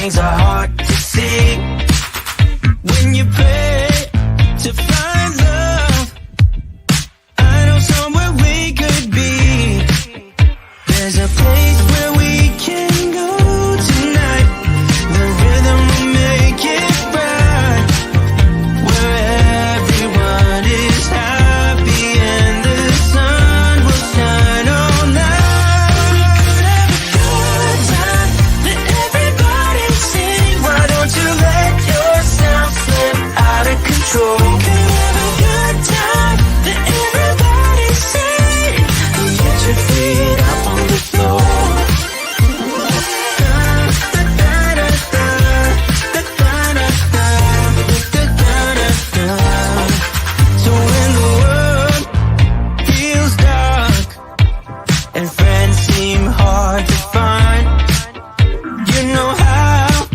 things are hard to see. When you pray to find love, I know somewhere we could be. There's a place where we can go tonight. The rhythm will make it right, where everyone is happy and the sun will shine all night. Good time, let everybody sing. Why don't you let yourself slip out of control? We can have a good time, let everybody sing. Get your feet up on the floor. So when the world feels dark and friends seem hard to find, you know how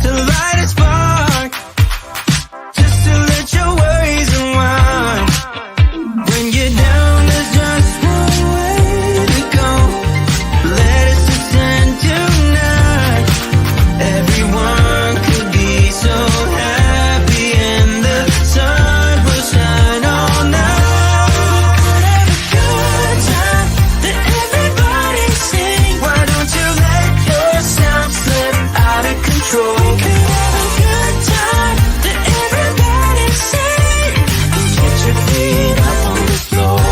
to light a spark, just to let your worries unwind. When you're down, there's just one way to go. Let us ascend tonight. Everyone could be so happy and the sun will shine all night. Good time, let everybody sing. Why don't you let yourself slip out of control? We can have a good time, let everybody sing. Get your feet up on the floor.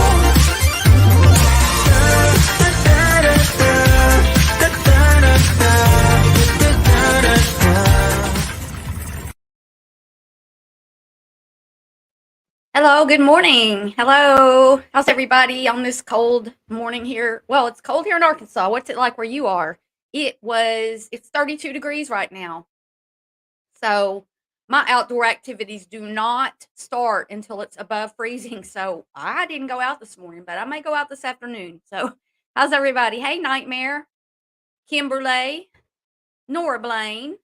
Hello, good morning. Hello. How's everybody on this cold morning here? Well, it's cold here in Arkansas. What's it like where you are? It's 32 degrees right now. So my outdoor activities do not start until it's above freezing. So I didn't go out this morning, but I may go out this afternoon. So how's everybody? Hey, Nightmare, Kimberly, Nora Blaine.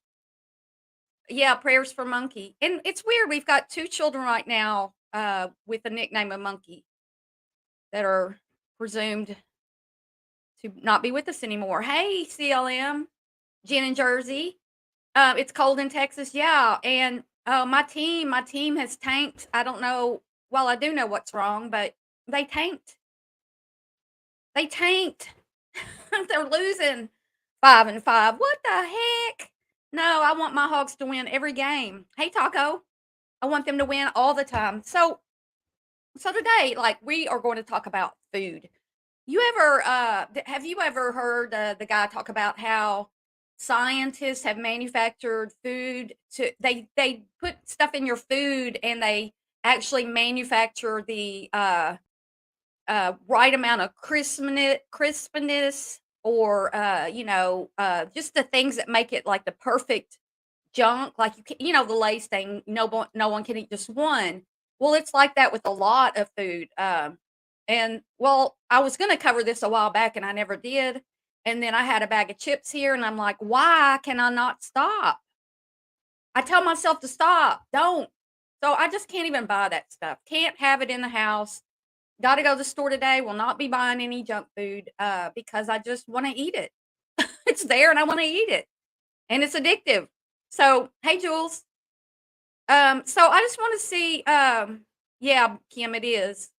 Yeah, prayers for Monkey. And it's weird. We've got two children right now with the nickname of Monkey that are presumed to not be with us anymore. Hey, CLM, Jen in Jersey. It's cold in Texas, yeah. And my team has tanked. I don't know. Well, I do know what's wrong, but they tanked. They tanked. They're losing 5-5. What the heck? No, I want my Hogs to win every game. Hey, Taco. I want them to win all the time. So today, like, we are going to talk about food. Have you ever heard the guy talk about how scientists have manufactured food they put stuff in your food and they actually manufacture the right amount of crispness or just the things that make it like the perfect junk, like the Lay's thing, no one can eat just one. Well, it's like that with a lot of food. And well, I was going to cover this a while back and I never did. And then I had a bag of chips here and I'm like, why can I not stop? I tell myself to stop, don't. So I just can't even buy that stuff. Can't have it in the house. Got to go to the store today. Will not be buying any junk food because I just want to eat it. It's there and I want to eat it. And it's addictive. So, hey, Jules. So I just want to see, yeah, Kim, it is.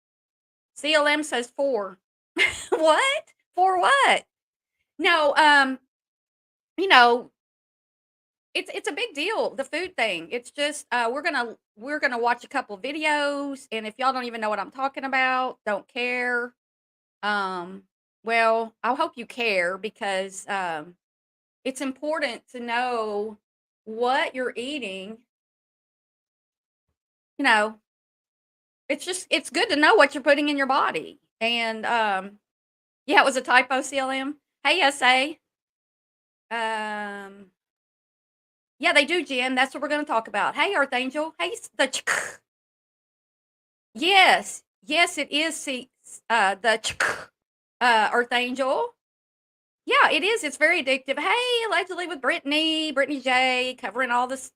CLM says 4. What? For what? No, it's a big deal, the food thing. It's just we're gonna watch a couple videos, and if y'all don't even know what I'm talking about, don't care. Um, well, I hope you care because it's important to know what you're eating. You know, it's good to know what you're putting in your body. And yeah, it was a typo, CLM. Hey, SA. Um, yeah, they do, Jen. That's what we're going to talk about. Hey, Earth Angel. Hey, yes, yes, it is. Earth Angel. Yeah, it is. It's very addictive. Hey, allegedly with Brittany J, covering all the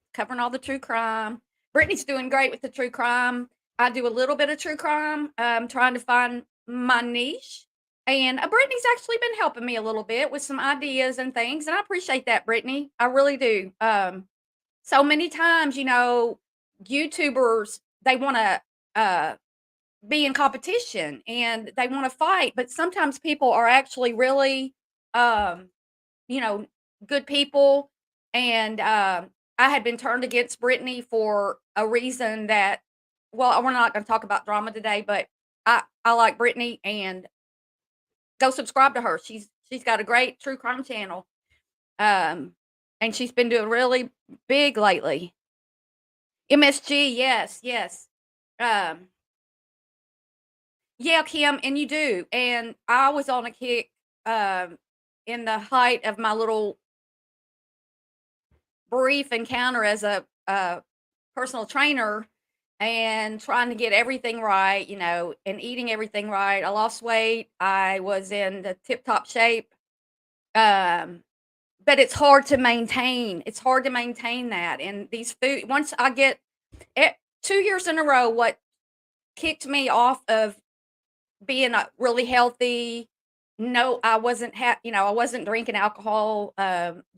true crime. Brittany's doing great with the true crime. I do a little bit of true crime. I'm trying to find my niche. And Brittany's actually been helping me a little bit with some ideas and things, and I appreciate that, Brittany. I really do. So many times, YouTubers, they want to uh, be in competition and they want to fight, but sometimes people are actually really, um, you know, good people. And I had been turned against Brittany for a reason that, well, we're not going to talk about drama today, but I like Brittany and go subscribe to her. She's got a great true crime channel. Um, and she's been doing really big lately. MSG, yes, yes. Um, yeah, Kim, and you do. And I was on a kick in the height of my little brief encounter as a personal trainer and trying to get everything right, and eating everything right. I lost weight. I was in the tip top shape. Um, but it's hard to maintain. It's hard to maintain that. And these food, once I get 2 years in a row, what kicked me off of being really healthy. No, I wasn't, I wasn't drinking alcohol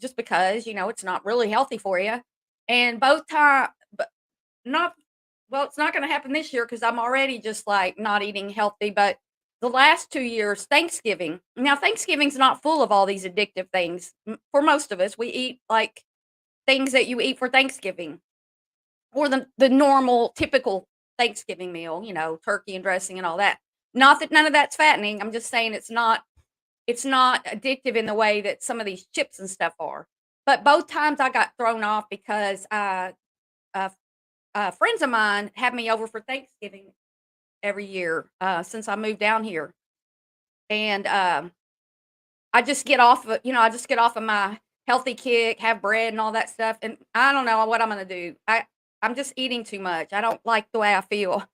just because, it's not really healthy for you. And both time, but not, well, it's not going to happen this year because I'm already just like not eating healthy. But the last 2 years, Thanksgiving. Now, Thanksgiving's not full of all these addictive things. For most of us, we eat like things that you eat for Thanksgiving or the normal, typical Thanksgiving meal, turkey and dressing and all that. Not that none of that's fattening. I'm just saying it's not addictive in the way that some of these chips and stuff are. But both times I got thrown off because uh, friends of mine have me over for Thanksgiving every year since I moved down here, and I just get off of my healthy kick, have bread and all that stuff, and I don't know what I'm gonna do. I'm just eating too much. I don't like the way I feel.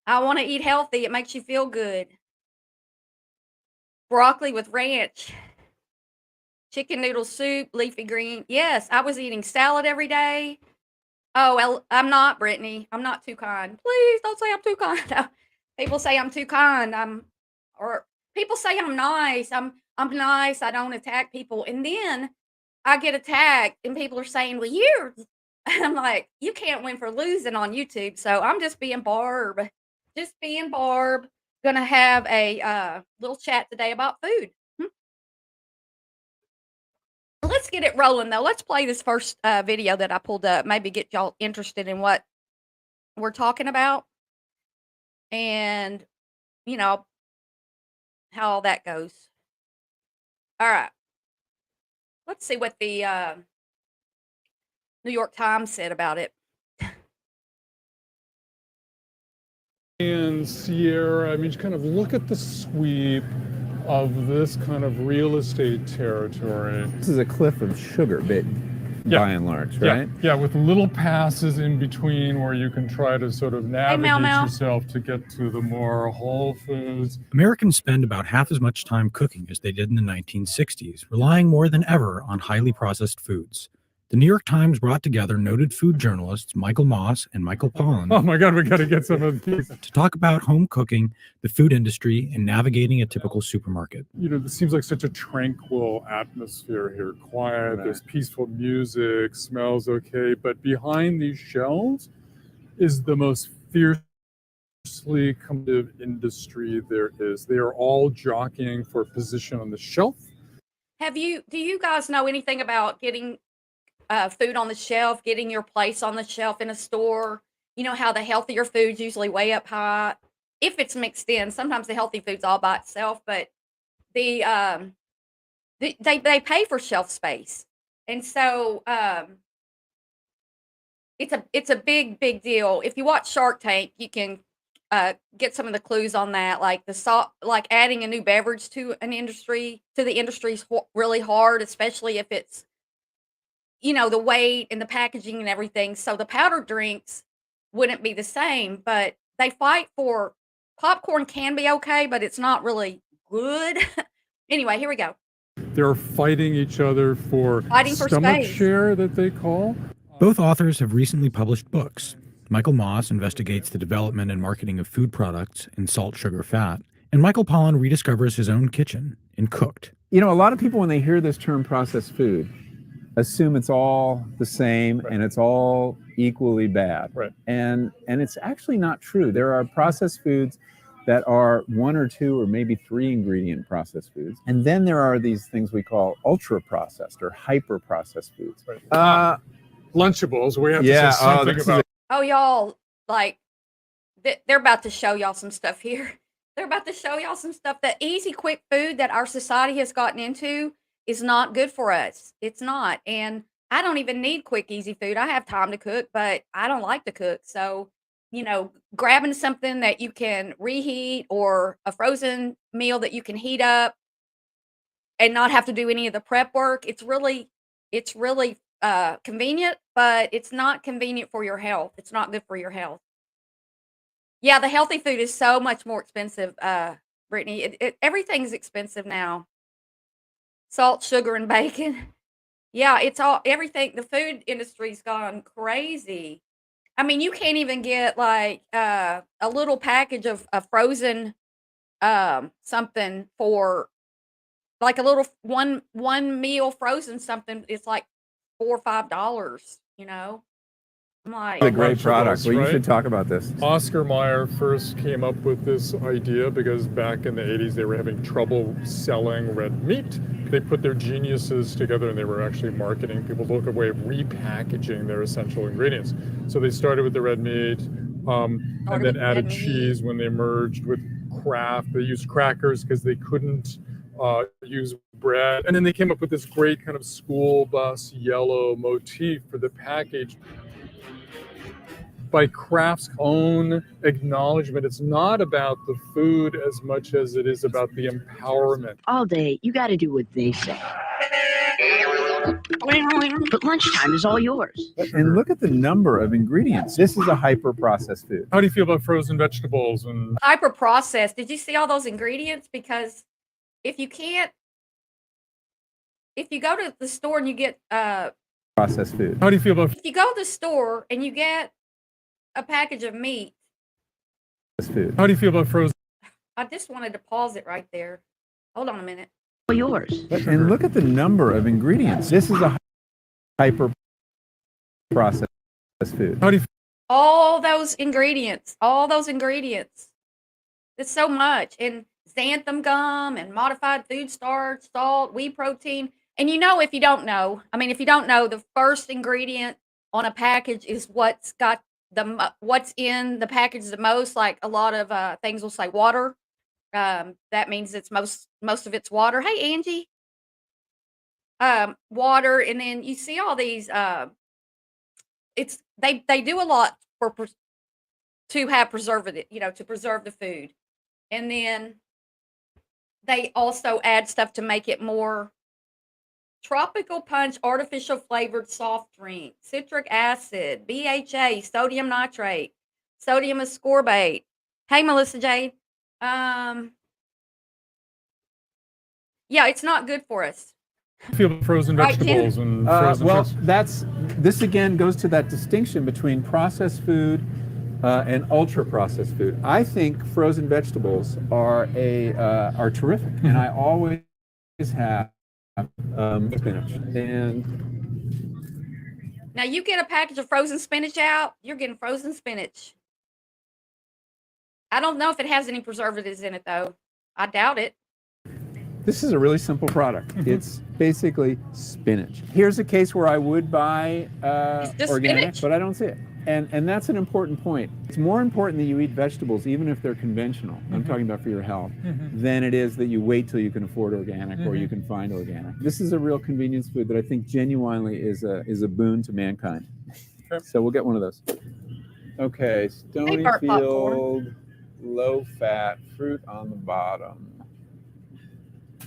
I want to eat healthy. It makes you feel good. Broccoli with ranch, chicken noodle soup, leafy green. Yes, I was eating salad every day. Oh, well, I'm not, Brittany. I'm not too kind. Please don't say I'm too kind. People say I'm too kind. Or people say I'm nice. I'm nice. I don't attack people. And then I get attacked and people are saying, "Well, you're," I'm like, "You can't win for losing on YouTube." So I'm just being Barb. Just being Barb. Gonna have a little chat today about food. Hmm. Let's get it rolling though. Let's play this first video that I pulled up. Maybe get y'all interested in what we're talking about and you know how all that goes. All right. Let's see what the New York Times said about it. And Sierra, I mean, just kind of look at the sweep of this kind of real estate territory. This is a cliff of sugar, by and large, right? Yeah, with little passes in between where you can try to sort of navigate yourself to get to the more whole foods. Americans spend about half as much time cooking as they did in the 1960s, relying more than ever on highly processed foods. The New York Times brought together noted food journalists Michael Moss and Michael Pollan. Oh my God, we got to get some of these. To talk about home cooking, the food industry, and navigating a typical supermarket. This seems like such a tranquil atmosphere here. Quiet, There's peaceful music, smells okay. But behind these shelves is the most fiercely competitive industry there is. They are all jockeying for position on the shelf. Do you guys know anything about getting food on the shelf, getting your place on the shelf in a store? You know how the healthier foods usually way up high if it's mixed in. Sometimes the healthy food's all by itself, but they pay for shelf space, and so it's a big deal. If you watch Shark Tank, you can get some of the clues on that, like like adding a new beverage to the industry is really hard, especially if it's the weight and the packaging and everything. So the powdered drinks wouldn't be the same, but they fight for popcorn can be okay, but it's not really good. Anyway, here we go. They're fighting each other for stomach share that they call. Both authors have recently published books. Michael Moss investigates the development and marketing of food products in salt, sugar, fat, And Michael Pollan rediscovers his own kitchen in Cooked. You know, a lot of people, when they hear this term processed food, assume it's all the same Right. and it's all equally bad. Right. And it's actually not true. There are processed foods that are 1 or 2 or maybe 3 ingredient processed foods. And then there are these things we call ultra processed or hyper processed foods. Right. Lunchables, we have yeah, to say something this is about. Oh, y'all, like, they're about to show y'all some stuff here. They're about to show y'all some stuff. The easy, quick food that our society has gotten into is not good for us. It's not. And I don't even need quick, easy food. I have time to cook, but I don't like to cook. So, you know, grabbing something that you can reheat or a frozen meal that you can heat up and not have to do any of the prep work, it's really convenient, but it's not convenient for your health. It's not good for your health. Yeah, the healthy food is so much more expensive, Brittany. Everything's expensive now. Salt, sugar, and bacon. Yeah, it's all everything. The food industry's gone crazy. I mean, you can't even get like a little package of a frozen something for like a little one meal frozen something. It's like $4 or $5. You know, I'm like, a great product. Lunchables, Well, you right? should talk about this. Oscar Mayer first came up with this idea because back in the 80s they were having trouble selling red meat. They put their geniuses together and they were actually marketing people to look at a way of repackaging their essential ingredients. So they started with the red meat and then added cheese when they merged with Kraft. They used crackers because they couldn't use bread. And then they came up with this great kind of school bus yellow motif for the package. By Kraft's own acknowledgement, it's not about the food as much as it is about the empowerment. All day, you got to do what they say. But lunchtime is all yours. And look at the number of ingredients. This is a hyper processed food. How do you feel about frozen vegetables? And hyper processed. Did you see all those ingredients? Because if you go to the store and you get Processed food. how do you feel about if you go to the store and you get a package of meat, Food. how do you feel about frozen? I just wanted to pause it right there. Hold on a minute. All yours. And look at the number of ingredients. This is a hyper processed food. How do you All those ingredients. It's so much. And xanthan gum and modified food starch, salt, whey protein. And you know, if you don't know, the first ingredient on a package is what's in the package the most. Like a lot of things will say water. That means it's most of it's water. Hey, Angie. Water, and then you see all these. They do a lot to have preservative, to preserve the food, and then they also add stuff to make it more tropical punch, artificial flavored soft drink, citric acid, BHA, sodium nitrate, sodium ascorbate. Hey, Melissa Jade. Yeah, it's not good for us. feel about frozen Right, Tim? vegetables and frozen Well, fruits? this again goes to that distinction between processed food and ultra processed food. I think frozen vegetables are terrific, and I always have spinach. And Now you get a package of frozen spinach out, you're getting frozen spinach. I don't know if it has any preservatives in it though. I doubt it. this is a really simple product. It's basically spinach. Here's a case where I would buy It's just organic, spinach. but I don't see it. And that's an important point. It's more important that you eat vegetables, even if they're conventional. I'm talking about for your health, than it is that you wait till you can afford organic or you can find organic. This is a real convenience food that I think genuinely is a boon to mankind. Okay. So we'll get one of those. Okay, burnt popcorn. Stonyfield, low fat, fruit on the bottom.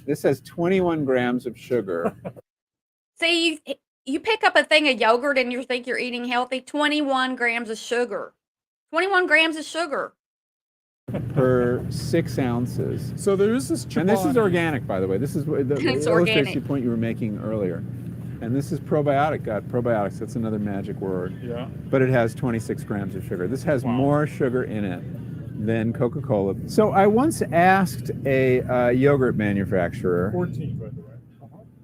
This has 21 grams of sugar. See, you pick up a thing of yogurt and you think you're eating healthy, 21 grams of sugar. 21 grams of sugar. per 6 ounces. So there is this And this is Chobani. organic, by the way. This is the It's illustrates organic. the point you were making earlier. And this is probiotic gut. Probiotics, that's another magic word. Yeah. But it has 26 grams of sugar. This has Wow. more sugar in it than Coca-Cola. So I once asked a yogurt manufacturer 14, by the way.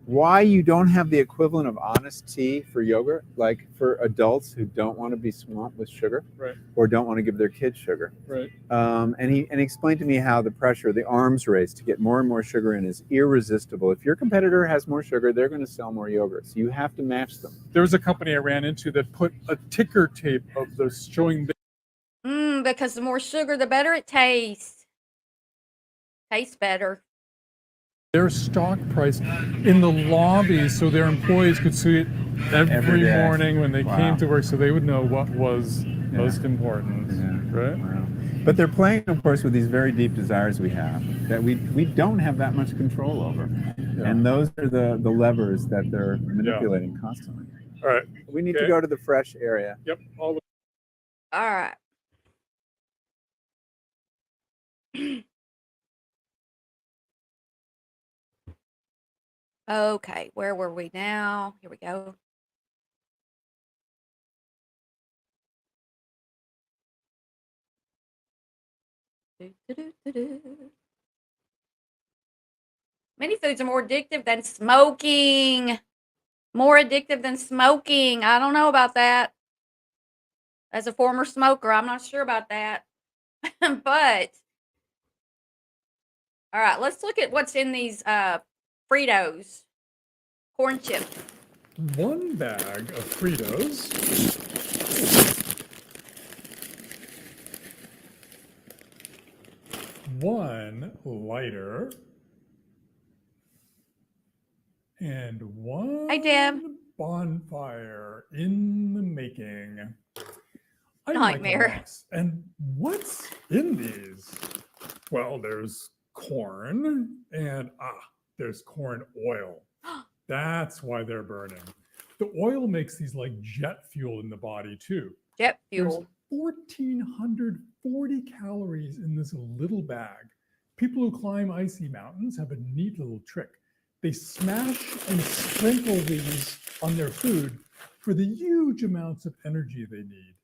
why you don't have the equivalent of Honest Tea for yogurt, like for adults who don't want to be swamped with sugar, Right. or don't want to give their kids sugar. Right. And he explained to me how the pressure, the arms race to get more and more sugar in is irresistible. If your competitor has more sugar, they're going to sell more yogurts. You have to match them. There was a company I ran into that put a ticker tape of those showing Because the more sugar, the better it tastes. Tastes better. their stock price in the lobby so their employees could see it every day. morning when they Wow. came to work, so they would know what was most important. Yeah. Right? Wow. But they're playing, of course, with these very deep desires we have that we don't have that much control over. Yeah. And those are the levers that they're manipulating constantly. All right. We need Okay. to go to the fresh area. Yep. All All right. Okay, where were we now? Here we go. Do-do-do-do-do. Many foods are more addictive than smoking. More addictive than smoking. I don't know about that. As a former smoker, I'm not sure about that. But all right, let's look at what's in these Fritos corn chips. one bag of Fritos. One lighter. And one Hey, Deb. bonfire in the making. I'm Michael Nightmare. Moss, and what's in these? Well, there's corn and there's corn oil. That's why they're burning. The oil makes these like jet fuel in the body too. Jet There's fuel. 1,440 calories in this little bag. People who climb icy mountains have a neat little trick. They smash and sprinkle these on their food for the huge amounts of energy they need.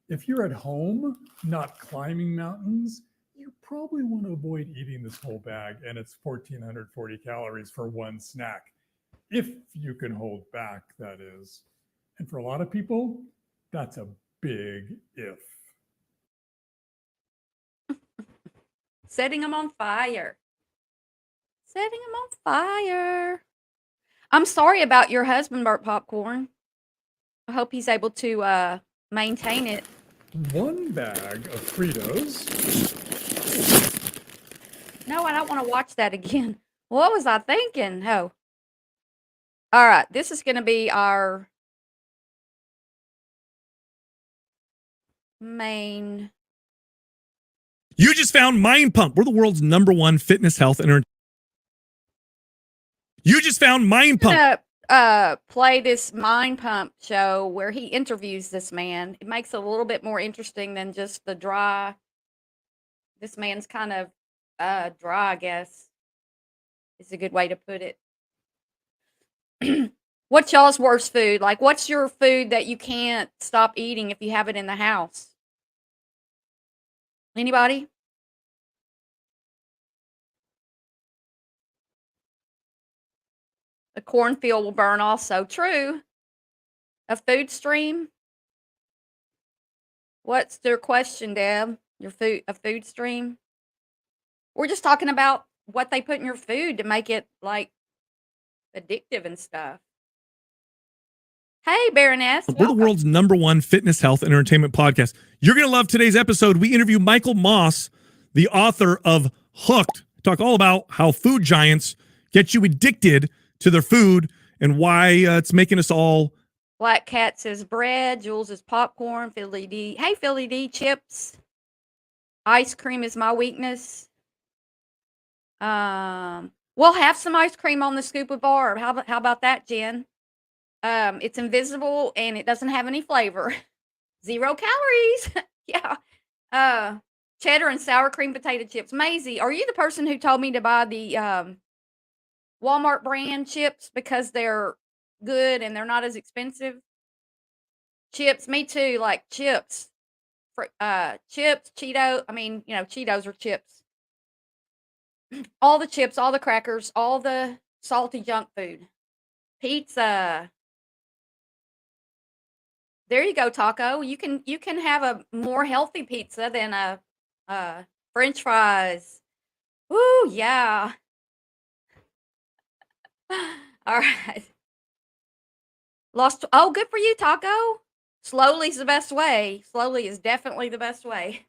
If you're at home, not climbing mountains, you probably want to avoid eating this whole bag, and it's 1,440 calories for one snack. If you can hold back, that is. And for a lot of people, that's a big if. Setting them on fire. Setting them on fire. I'm sorry about your husband, Burt Popcorn. I hope he's able to maintain it. One bag of Fritos. No, I don't want to watch that again. What was I thinking? Oh. All right, this is going to be our main. You just found Mind Pump. We're the world's #1 fitness, health, and entertainment. You just found Mind Pump. I'm gonna play this Mind Pump show where he interviews this man. It makes it a little bit more interesting than just the dry. This man's kind of dry, I guess, is a good way to put it. What's y'all's worst food? Like, what's your food that you can't stop eating if you have it in the house? Anybody? A cornfield will burn also. True. A food stream? What's their question, Deb? Your food, a food stream? We're just talking about what they put in your food to make it like addictive and stuff. Hey, Baroness. We're the welcome. world's #1 fitness, health, and entertainment podcast. You're going to love today's episode. We interview Michael Moss, the author of Hooked. Talk all about how food giants get you addicted to their food and why it's making us all. Black Cat says bread. Jules is popcorn. Philly D. Hey, Philly D. Chips. Ice cream is my weakness. We'll have some ice cream on the scoop of Barb. How about that, Jen? It's invisible and it doesn't have any flavor. 0 calories. Yeah. Cheddar and sour cream potato chips. Maisie, are you the person who told me to buy the Walmart brand chips because they're good and they're not as expensive? Chips, me too, like chips. chips, Cheeto. I mean, Cheetos are chips. All the chips, all the crackers, all the salty junk food. Pizza. There you go, Taco. You can have a more healthy pizza than a French fries. Woo, yeah. All right. Oh, good for you, Taco. Slowly is the best way. Slowly is definitely the best way.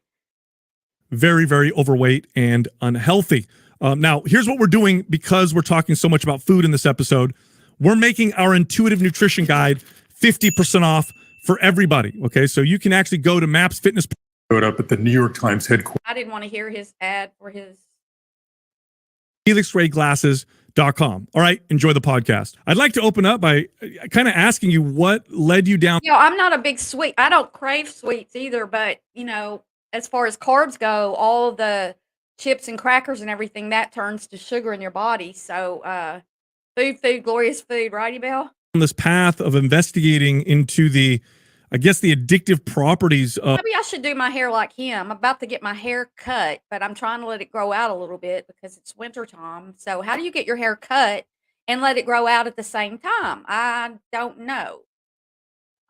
Very, very overweight and unhealthy. Now, here's what we're doing because we're talking so much about food in this episode. We're making our intuitive nutrition guide 50% off for everybody. Okay, so you can actually go to Maps Fitness. Showed up at the New York Times headquarters. I didn't want to hear his ad for his HelixRayGlasses.com. All right, enjoy the podcast. I'd like to open up by kind of asking you what led you down. I'm not a big sweet. I don't crave sweets either, but as far as carbs go, all the chips and crackers and everything that turns to sugar in your body. So, food, glorious food, righty, Bell? On this path of investigating into the addictive properties of. Maybe I should do my hair like him. I'm about to get my hair cut, but I'm trying to let it grow out a little bit because it's winter time. So how do you get your hair cut and let it grow out at the same time? I don't know.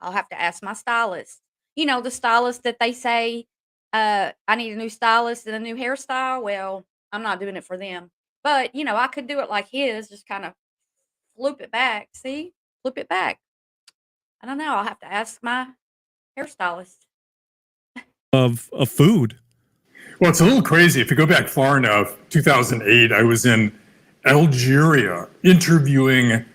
I'll have to ask my stylist. The stylist that they say, I need a new stylist and a new hairstyle. Well, I'm not doing it for them. But, I could do it like his, just kind of flip it back. See? Flip it back. I don't know. I'll have to ask my hairstylist. Of food. Well, it's a little crazy. If you go back far enough, 2008, I was in Algeria interviewing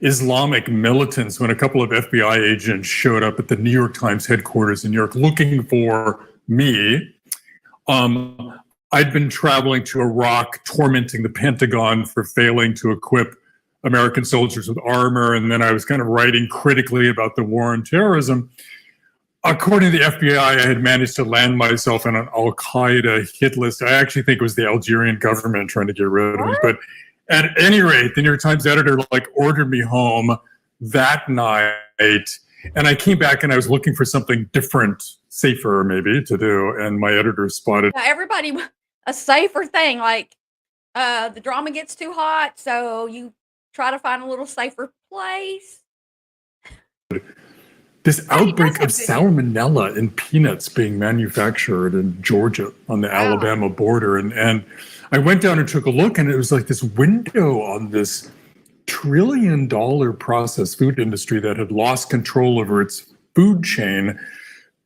Islamic militants when a couple of FBI agents showed up at the New York Times headquarters in New York looking for me. I'd been traveling to Iraq, tormenting the Pentagon for failing to equip American soldiers with armor, and then I was kind of writing critically about the war on terrorism. According to the FBI, I had managed to land myself on an Al-Qaeda hit list. I actually think it was the Algerian government trying to get rid of me. But at any rate, the New York Times editor ordered me home that night, and I came back and I was looking for something different, safer maybe to do, and my editor spotted. Everybody, a safer thing, like the drama gets too hot, so you try to find a little safer place. This outbreak of salmonella in peanuts being manufactured in Georgia on the Alabama border. And I went down and took a look, and it was like this window on this $1 trillion processed food industry that had lost control over its food chain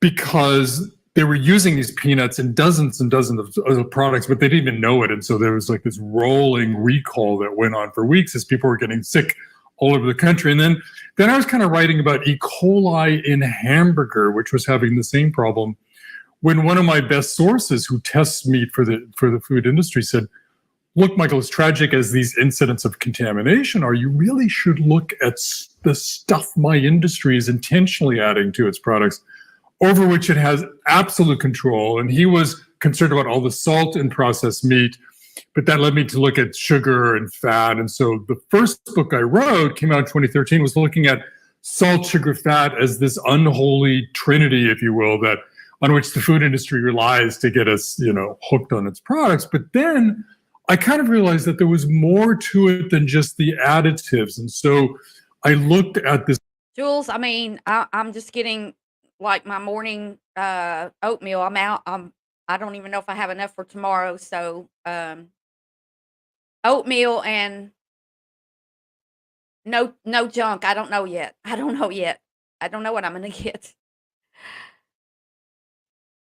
because they were using these peanuts in dozens and dozens of other products, but they didn't even know it. And so there was like this rolling recall that went on for weeks as people were getting sick all over the country. And then I was kind of writing about E. coli in hamburger, which was having the same problem, when one of my best sources who tests meat for the food industry said, look, Michael, as tragic as these incidents of contamination are, you really should look at the stuff my industry is intentionally adding to its products, over which it has absolute control. And he was concerned about all the salt in processed meat, but that led me to look at sugar and fat. And so the first book I wrote, came out in 2013, was looking at salt, sugar, fat as this unholy trinity, if you will, that on which the food industry relies to get us, hooked on its products. But then I kind of realized that there was more to it than just the additives. And so I looked at this. Jules, I'm just getting like my morning oatmeal. I'm out. I don't even know if I have enough for tomorrow. So oatmeal and no junk. I don't know yet. I don't know what I'm gonna get.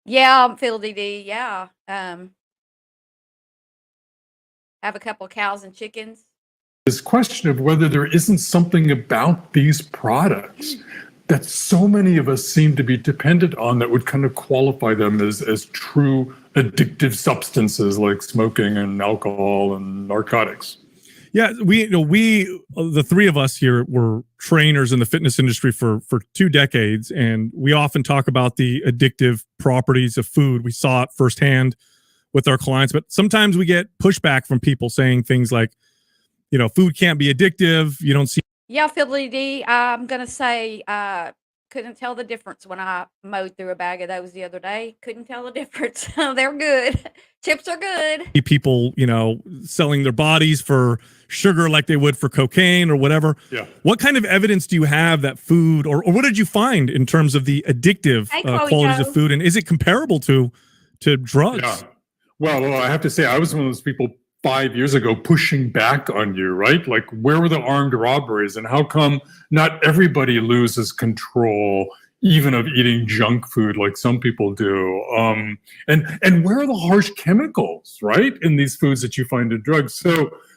Yeah, I'm Phil DD. Yeah. Have a couple of cows and chickens. This question of whether there isn't something about these products that so many of us seem to be dependent on that would kind of qualify them as true addictive substances like smoking and alcohol and narcotics. Yeah, we the three of us here were trainers in the fitness industry for 2 decades, and we often talk about the addictive properties of food. We saw it firsthand with our clients, but sometimes we get pushback from people saying things like, food can't be addictive. You don't see. Yeah, Philly D. I'm gonna say couldn't tell the difference when I mowed through a bag of those the other day. Couldn't tell the difference. They're good. Chips are good. People, selling their bodies for sugar like they would for cocaine or whatever. Yeah. What kind of evidence do you have that food, or what did you find in terms of the addictive Hey, Chloe qualities Jo. of food, and is it comparable to drugs? Yeah. Well, I have to say, I was one of those people 5 years ago pushing back on you, right? Like, where were the armed robberies, and how come not everybody loses control, even of eating junk food like some people do? And where are the harsh chemicals, right, in these foods that you find in drugs?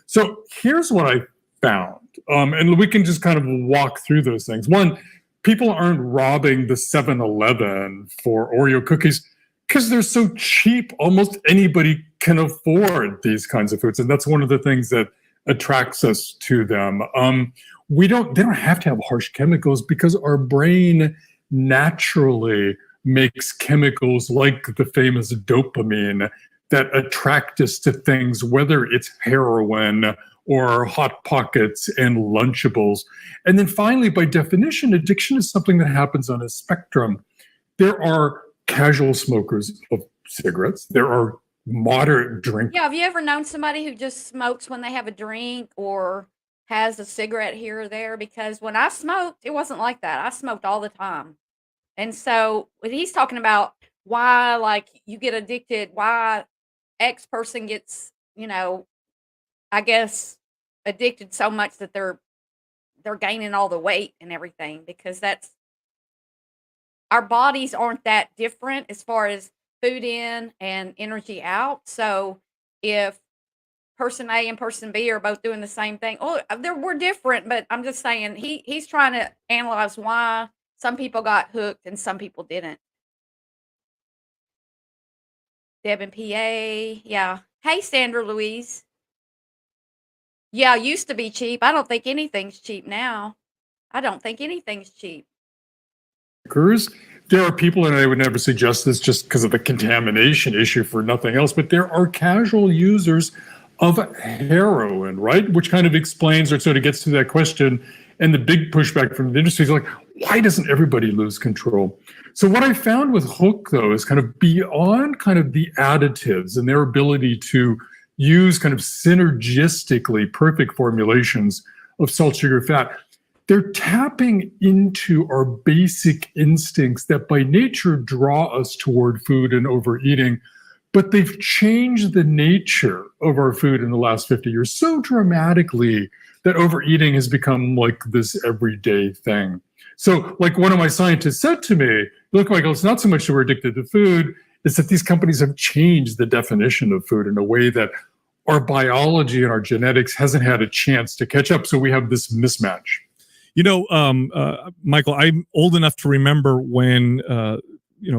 So here's what I found, and we can just kind of walk through those things. One, people aren't robbing the 7-Eleven for Oreo cookies because they're so cheap. Almost anybody can afford these kinds of foods, and that's one of the things that attracts us to them. They don't have to have harsh chemicals because our brain naturally makes chemicals like the famous dopamine that attract us to things, whether it's heroin or Hot Pockets and Lunchables. And then finally, by definition, addiction is something that happens on a spectrum. There are casual smokers of cigarettes. There are moderate drinkers. Yeah, have you ever known somebody who just smokes when they have a drink or has a cigarette here or there? Because when I smoked, it wasn't like that. I smoked all the time. And so when he's talking about why, like, you get addicted, why X person gets, I guess, addicted so much that they're gaining all the weight and everything, because our bodies aren't that different as far as food in and energy out. So if person A and person B are both doing the same thing, we're different, but I'm just saying he's trying to analyze why some people got hooked and some people didn't. Deb and PA, yeah. Hey, Sandra Louise. Yeah, used to be cheap. I don't think anything's cheap now. I don't think anything's cheap. There are people, and I would never suggest this just because of the contamination issue for nothing else, but there are casual users of heroin, right? Which kind of explains or sort of gets to that question. And the big pushback from the industry is like, why doesn't everybody lose control? So what I found with Hook, though, is kind of beyond kind of the additives and their ability to use kind of synergistically perfect formulations of salt, sugar, fat. They're tapping into our basic instincts that by nature draw us toward food and overeating, but they've changed the nature of our food in the last 50 years so dramatically that overeating has become like this everyday thing. So like one of my scientists said to me, look, Michael, it's not so much that we're addicted to food, it's that these companies have changed the definition of food in a way that our biology and our genetics hasn't had a chance to catch up. So we have this mismatch. Michael, I'm old enough to remember when,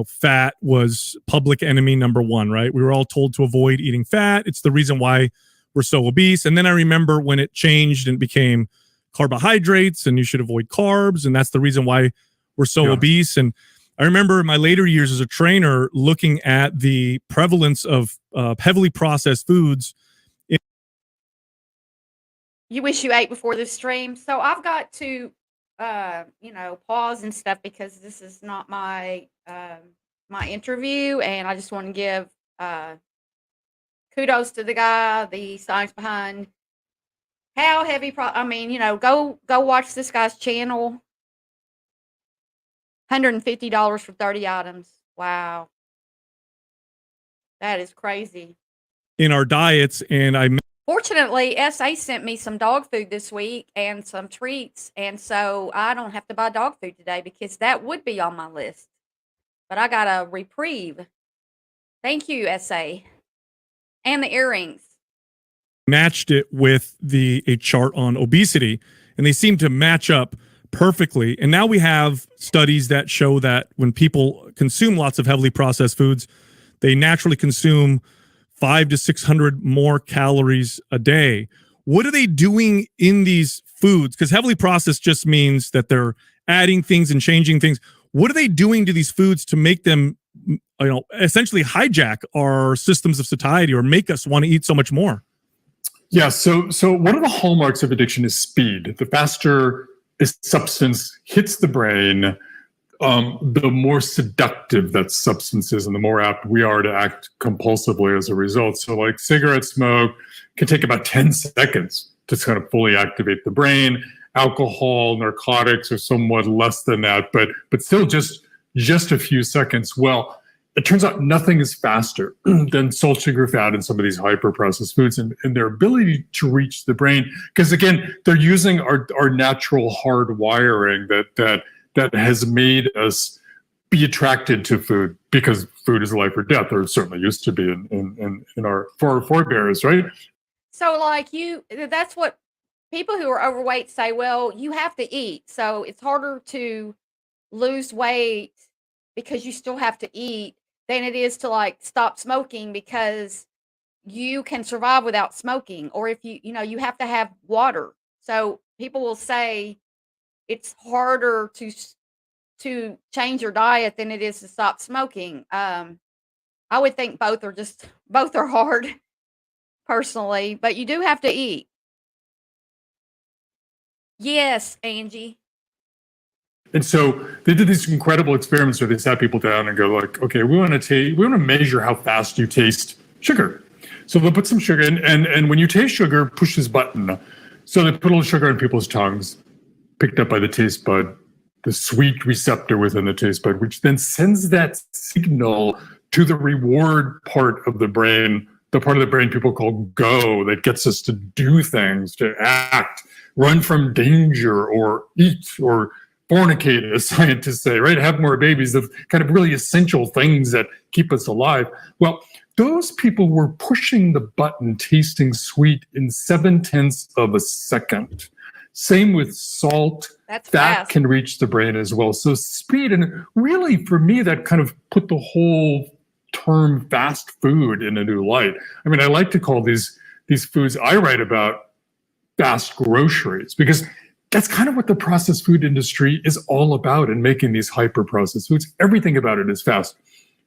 fat was public enemy number one, right? We were all told to avoid eating fat. It's the reason why we're so obese. And then I remember when it changed and became carbohydrates and you should avoid carbs. And that's the reason why we're so obese. And I remember in my later years as a trainer looking at the prevalence of heavily processed foods. You wish you ate before this stream. So I've got to, pause and stuff because this is not my my interview, and I just want to give kudos to the guy, the science behind how heavy. Go watch this guy's channel. $150 for 30 items. Wow, that is crazy. In our diets, and Fortunately, SA sent me some dog food this week and some treats, and so I don't have to buy dog food today because that would be on my list. But I got a reprieve. Thank you, SA. And the earrings. matched it with a chart on obesity, and they seem to match up perfectly. And now we have studies that show that when people consume lots of heavily processed foods, they naturally consume 500 to 600 more calories a day. What are they doing in these foods? Because heavily processed just means that they're adding things and changing things. What are they doing to these foods to make them, essentially hijack our systems of satiety or make us want to eat so much more? Yeah. So one of the hallmarks of addiction is speed. The faster a substance hits the brain, the more seductive that substance is and the more apt we are to act compulsively as a result. So like cigarette smoke can take about 10 seconds to kind of fully activate the brain. Alcohol, narcotics are somewhat less than that, but still just a few seconds. Well, it turns out nothing is faster than salt, sugar, fat, and some of these hyper-processed foods and their ability to reach the brain. Because again, they're using our natural hard wiring that has made us be attracted to food because food is life or death, or it certainly used to be in our forebears, right? So like that's what people who are overweight say, well, you have to eat. So it's harder to lose weight because you still have to eat than it is to like stop smoking because you can survive without smoking. Or if you have to have water. So people will say it's harder to change your diet than it is to stop smoking. I would think both are hard personally, but you do have to eat. Yes, Angie. And so they did these incredible experiments where they sat people down and go like, okay, we want to measure how fast you taste sugar. So they'll put some sugar in, and when you taste sugar, push this button. So they put a little sugar on people's tongues, picked up by the taste bud, the sweet receptor within the taste bud, which then sends that signal to the reward part of the brain, the part of the brain people call go, that gets us to do things, to act, run from danger, or eat, or fornicate, as scientists say, right? Have more babies, the kind of really essential things that keep us alive. Well, those people were pushing the button, tasting sweet, in 0.7 of a second. Same with salt. That's Fat fast. can reach the brain as well. So speed, and really for me, that kind of put the whole term fast food in a new light. I mean, I like to call these foods I write about fast groceries, because that's kind of what the processed food industry is all about in making these hyper-processed foods. Everything about it is fast.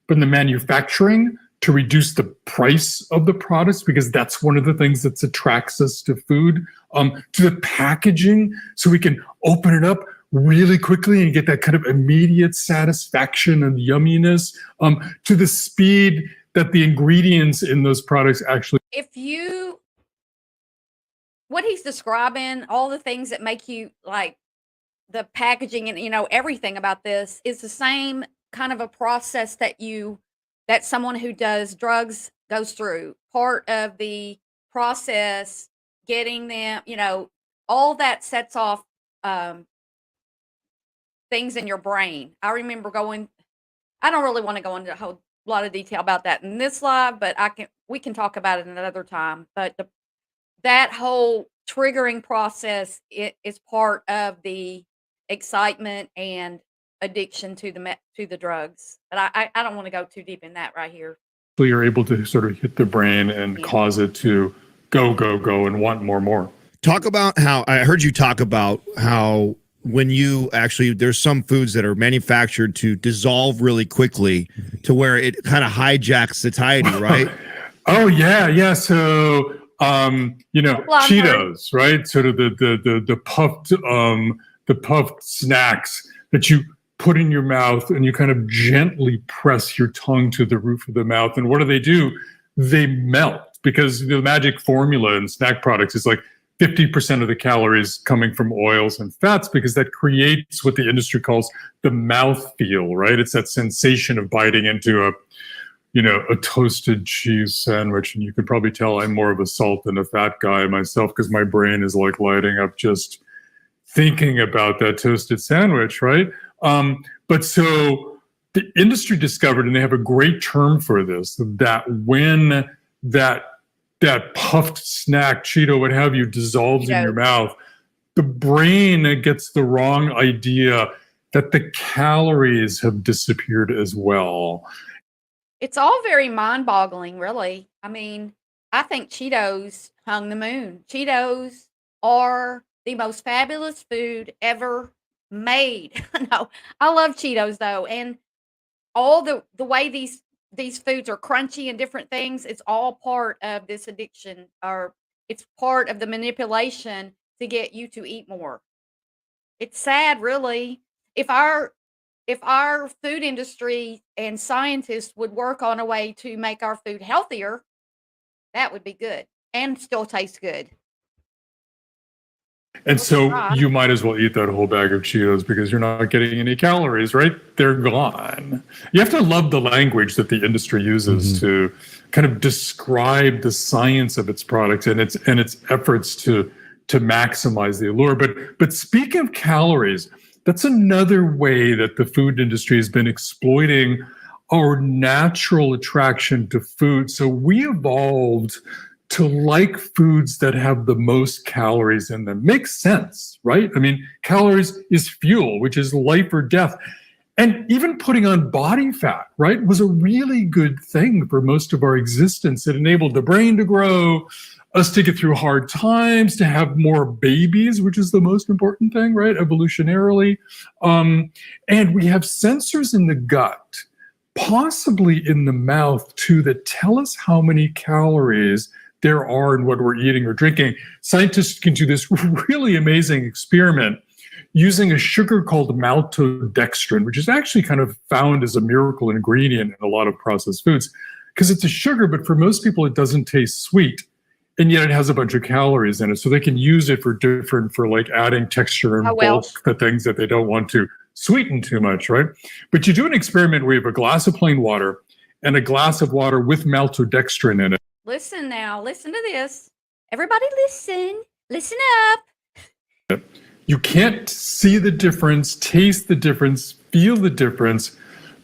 But in the manufacturing, to reduce the price of the products, because that's one of the things that attracts us to food, to the packaging, so we can open it up really quickly and get that kind of immediate satisfaction and yumminess, to the speed that the ingredients in those products actually. What he's describing, all the things that make you like the packaging and everything about this is the same kind of a process that someone who does drugs goes through. Part of the process, getting them, all that sets off things in your brain. I remember I don't really want to go into a whole lot of detail about that in this live, but we can talk about it another time. But that whole triggering process is part of the excitement and addiction to the drugs. But I don't want to go too deep in that right here. So you're able to sort of hit the brain and cause it to go, and want more. Talk about how I heard you talk about how when you actually, there's some foods that are manufactured to dissolve really quickly to where it kind of hijacks satiety, right? Oh yeah. So Cheetos, right? Sort of the puffed snacks that you put in your mouth and you kind of gently press your tongue to the roof of the mouth. And what do? They melt, because the magic formula in snack products is like 50% of the calories coming from oils and fats, because that creates what the industry calls the mouth feel, right? It's that sensation of biting into a toasted cheese sandwich. And you can probably tell I'm more of a salt than a fat guy myself, because my brain is like lighting up just thinking about that toasted sandwich, right? But so the industry discovered, and they have a great term for this, that when that puffed snack, Cheeto, what have you, dissolves in your mouth, the brain gets the wrong idea that the calories have disappeared as well. It's all very mind-boggling, really. I mean, I think Cheetos hung the moon. Cheetos are the most fabulous food ever made. No, I love Cheetos though, and all the way these foods are crunchy and different things, it's all part of this addiction, or it's part of the manipulation to get you to eat more. It's sad, really. If our if our food industry and scientists would work on a way to make our food healthier, that would be good and still taste good. And so Right. you might as well eat that whole bag of Cheetos because you're not getting any calories, right? They're gone. You have to love the language that the industry uses to kind of describe the science of its product and its efforts to maximize the allure. But speaking of calories, that's another way that the food industry has been exploiting our natural attraction to food. So we evolved to like foods that have the most calories in them. Makes sense, right? I mean, calories is fuel, which is life or death. And even putting on body fat, right, was a really good thing for most of our existence. It enabled the brain to grow, us to get through hard times, to have more babies, which is the most important thing, right, evolutionarily. And we have sensors in the gut, possibly in the mouth too, that tell us how many calories there are in what we're eating or drinking. Scientists can do this really amazing experiment using a sugar called maltodextrin, which is actually kind of found as a miracle ingredient in a lot of processed foods because it's a sugar, but for most people, it doesn't taste sweet. And yet it has a bunch of calories in it. So they can use it for like adding texture and bulk to things that they don't want to sweeten too much, right? But you do an experiment where you have a glass of plain water and a glass of water with maltodextrin in it. Listen now, listen to this. Everybody listen up. You can't see the difference, taste the difference, feel the difference,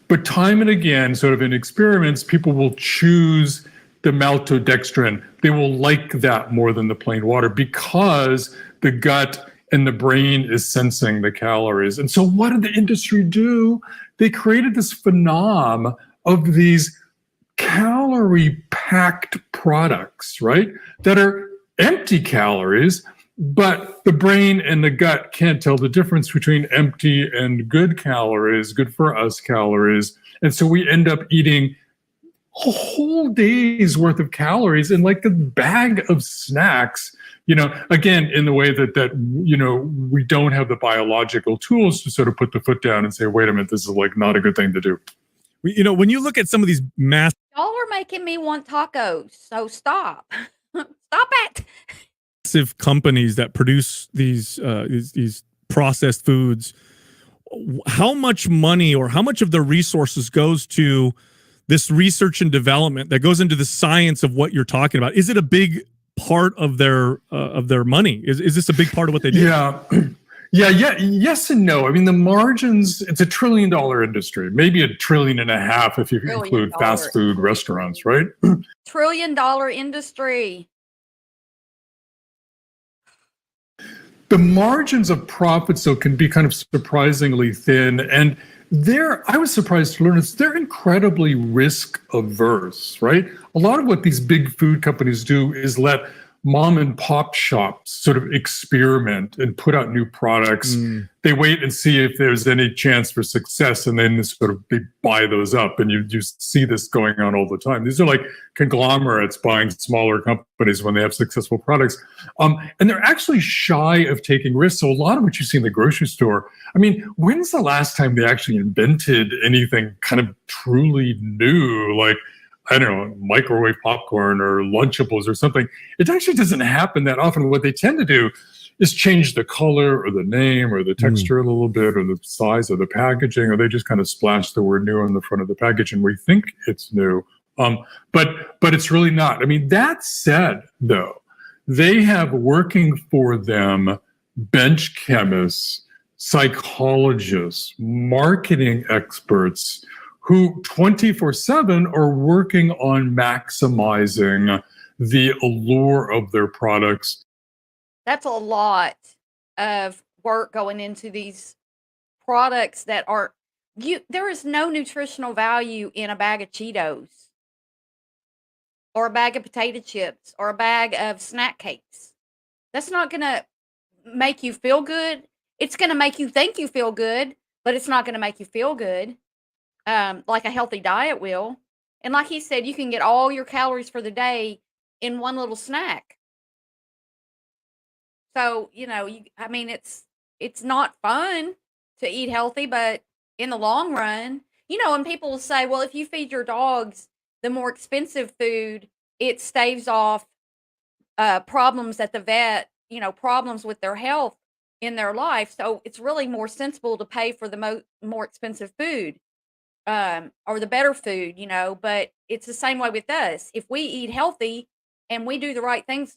but time and again, sort of in experiments, people will choose the maltodextrin. They will like that more than the plain water because the gut and the brain is sensing the calories. And so what did the industry do? They created this phenom of these calorie-packed products, right, that are empty calories, but the brain and the gut can't tell the difference between empty and good calories, good for us calories. And so we end up eating a whole day's worth of calories in like a bag of snacks, again, in the way that we don't have the biological tools to sort of put the foot down and say, wait a minute, this is like not a good thing to do. When you look at some of these massive Y'all are making me want tacos, so stop. Stop it. companies that produce these processed foods, how much money or how much of the resources goes to this research and development that goes into the science of what you're talking about? Is it a big part of their money? Is this a big part of what they do? Yeah, yes and no. I mean, the margins, it's $1 trillion industry, maybe $1.5 trillion if you include fast food restaurants, right? $1 trillion industry. The margins of profits, though, can be kind of surprisingly thin. And I was surprised to learn they're incredibly risk averse, right? A lot of what these big food companies do is let mom and pop shops sort of experiment and put out new products. They wait and see if there's any chance for success, and then they buy those up. And you see this going on all the time. These are like conglomerates buying smaller companies when they have successful products. And they're actually shy of taking risks. So a lot of what you see in the grocery store, I mean, when's the last time they actually invented anything kind of truly new? Like, I don't know, microwave popcorn or Lunchables or something. It actually doesn't happen that often. What they tend to do is change the color or the name or the texture a little bit or the size of the packaging, or they just kind of splash the word new on the front of the package and we think it's new. But it's really not. I mean, that said, though, they have working for them bench chemists, psychologists, marketing experts, who 24/7 are working on maximizing the allure of their products. That's a lot of work going into these products that are there is no nutritional value in a bag of Cheetos or a bag of potato chips or a bag of snack cakes. That's not going to make you feel good. It's going to make you think you feel good, but it's not going to make you feel good. Like a healthy diet will. And like he said, you can get all your calories for the day in one little snack. So, it's not fun to eat healthy, but in the long run. And people will say, well, if you feed your dogs the more expensive food, it staves off problems at the vet, problems with their health in their life. So it's really more sensible to pay for the more expensive food, or the better food, but it's the same way with us. If we eat healthy and we do the right things,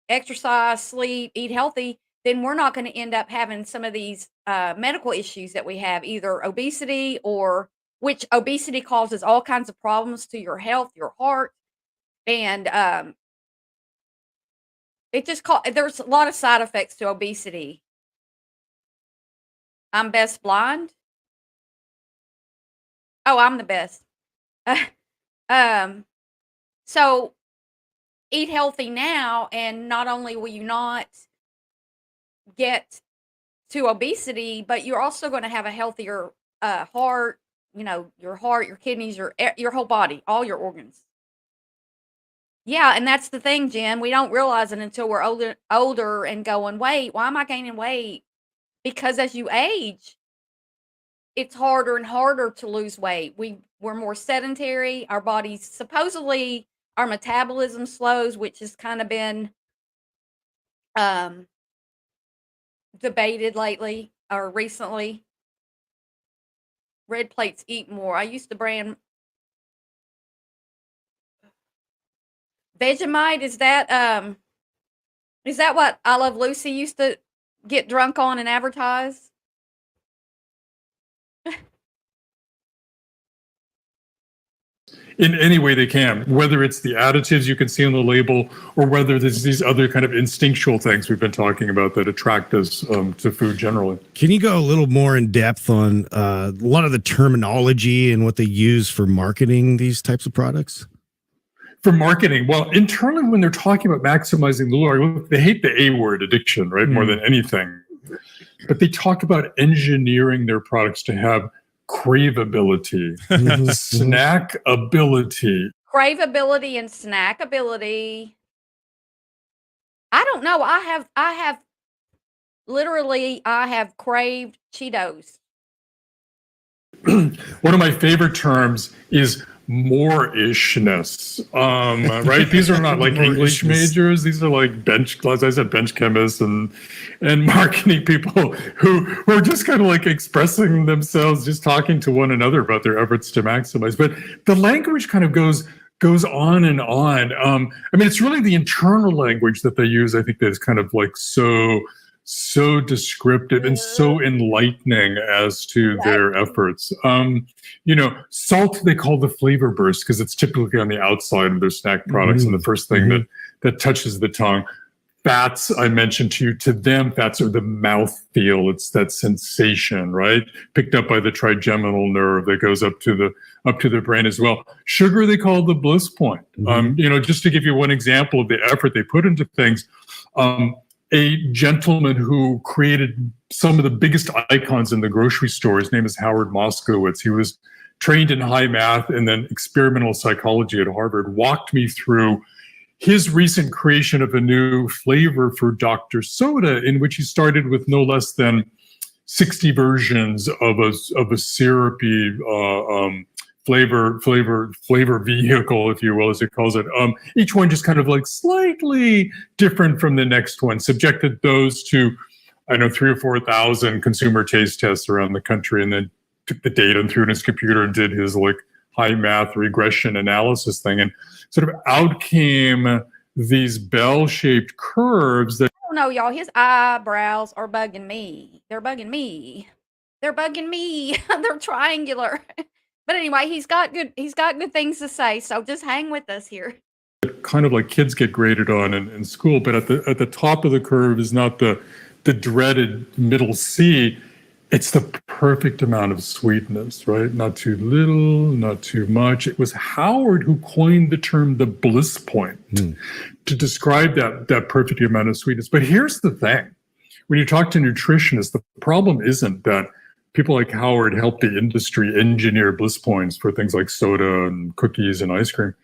exercise, sleep, eat healthy, then we're not going to end up having some of these medical issues that we have, either obesity, which obesity causes all kinds of problems to your health, your heart, and there's a lot of side effects to obesity. I'm best blind. Oh, I'm the best. So eat healthy now, and not only will you not get to obesity, but you're also going to have a healthier heart, your heart, your kidneys, your whole body, all your organs. Yeah, and that's the thing, Jen. We don't realize it until we're older and going, wait, why am I gaining weight? Because as you age, it's harder and harder to lose weight. We're more sedentary. Our bodies, supposedly, our metabolism slows, which has kind of been debated lately or recently. Red plates eat more. I used to brand Vegemite. Is that what I Love Lucy used to get drunk on and advertise? In any way they can, whether it's the additives you can see on the label or whether there's these other kind of instinctual things we've been talking about that attract us to food generally. Can you go a little more in depth on a lot of the terminology and what they use for marketing these types of products? For marketing, well, internally when they're talking about maximizing the lure, they hate the A word, addiction, right, more than anything. But they talk about engineering their products to have craveability, snackability. Craveability and snackability. I don't know. I have craved Cheetos. One of my favorite terms is more-ishness, right? These are not like English majors. These are like as I said, bench chemists and marketing people who are just kind of like expressing themselves, just talking to one another about their efforts to maximize. But the language kind of goes on and on. I mean, it's really the internal language that they use, I think, that is kind of like so descriptive and so enlightening as to their efforts. Salt they call the flavor burst because it's typically on the outside of their snack products and the first thing that touches the tongue. Fats, I mentioned to you, to them, fats are the mouth feel. It's that sensation, right? Picked up by the trigeminal nerve that goes up to the brain as well. Sugar they call the bliss point. Just to give you one example of the effort they put into things, a gentleman who created some of the biggest icons in the grocery store, his name is Howard Moskowitz. He was trained in high math and then experimental psychology at Harvard, walked me through his recent creation of a new flavor for Dr. Soda, in which he started with no less than 60 versions of a syrupy flavor vehicle, if you will, as he calls it. Each one just kind of like slightly different from the next one, subjected those to, 3,000 or 4,000 consumer taste tests around the country, and then took the data and threw it in his computer and did his like high math regression analysis thing. And sort of out came these bell-shaped curves that, I don't know, y'all. His eyebrows are bugging me. They're bugging me. They're triangular. But anyway, he's got good things to say, so just hang with us here. kind of like kids get graded on in school, but at the top of the curve is not the dreaded middle C. It's the perfect amount of sweetness, right? Not too little, not too much. It was Howard who coined the term the bliss point to describe that perfect amount of sweetness. But here's the thing. When you talk to nutritionists, the problem isn't that people like Howard help the industry engineer bliss points for things like soda and cookies and ice cream.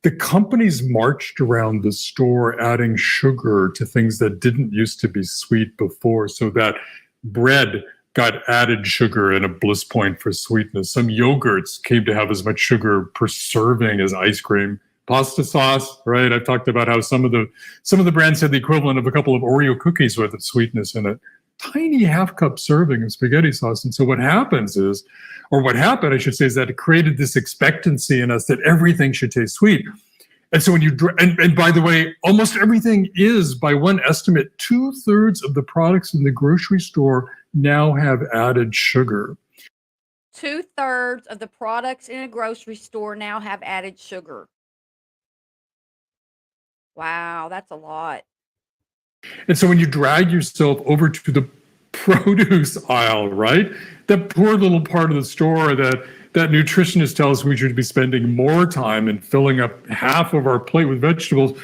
The companies marched around the store adding sugar to things that didn't used to be sweet before, so that bread got added sugar and a bliss point for sweetness. Some yogurts came to have as much sugar per serving as ice cream. Pasta sauce, right? I've talked about how some of the brands had the equivalent of a couple of Oreo cookies with sweetness in it. Tiny half-cup serving of spaghetti sauce. And so what happened, I should say, is that it created this expectancy in us that everything should taste sweet. And so when you, and by the way, almost everything is, by one estimate, 2/3 of the products in the grocery store now have added sugar. 2/3 of the products in a grocery store now have added sugar. Wow, that's a lot. And so when you drag yourself over to the produce aisle, right? That poor little part of the store that nutritionist tells us we should be spending more time in filling up half of our plate with vegetables.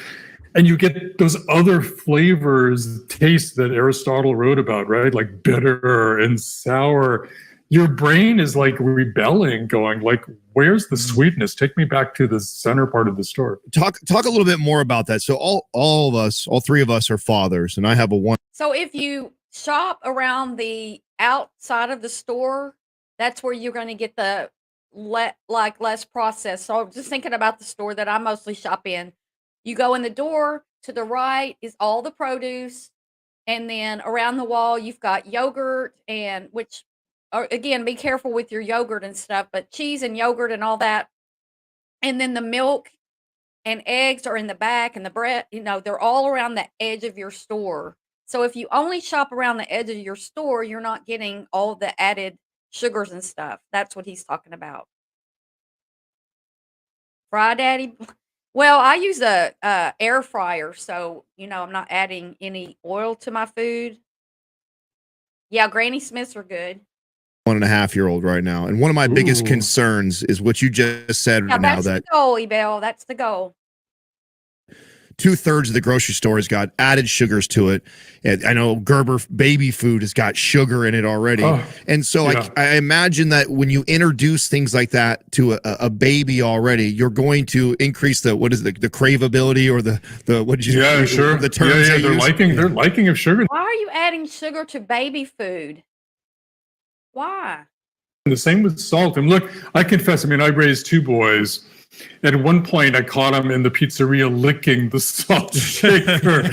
And you get those other flavors, tastes that Aristotle wrote about, right? Like bitter and sour. Your brain is like rebelling, going like, where's the sweetness? Take me back to the center part of the store. Talk a little bit more about that. So all of us, all three of us are fathers, and I have a one. So if you shop around the outside of the store, that's where you're going to get the less processed. So just thinking about the store that I mostly shop in, you go in the door, to the right is all the produce, and then around the wall you've got yogurt, and which again, be careful with your yogurt and stuff, but cheese and yogurt and all that. And then the milk and eggs are in the back, and the bread, they're all around the edge of your store. So if you only shop around the edge of your store, you're not getting all the added sugars and stuff. That's what he's talking about. Fry Daddy. Well, I use a air fryer, so I'm not adding any oil to my food. Yeah, Granny Smiths are good. 1.5-year-old right now, and one of my biggest concerns is what you just said Yeah, right now, that's that the goal, Ebel. That's the goal. 2/3 of the grocery store has got added sugars to it. And I know Gerber baby food has got sugar in it already. And so yeah. I imagine that when you introduce things like that to a baby already, you're going to increase the craveability, or the what did you Sure. the terms they their use? liking of sugar. Why are you adding sugar to baby food? Why? And the same with salt. And look, I confess, I raised 2 boys. At one point, I caught them in the pizzeria licking the salt shaker.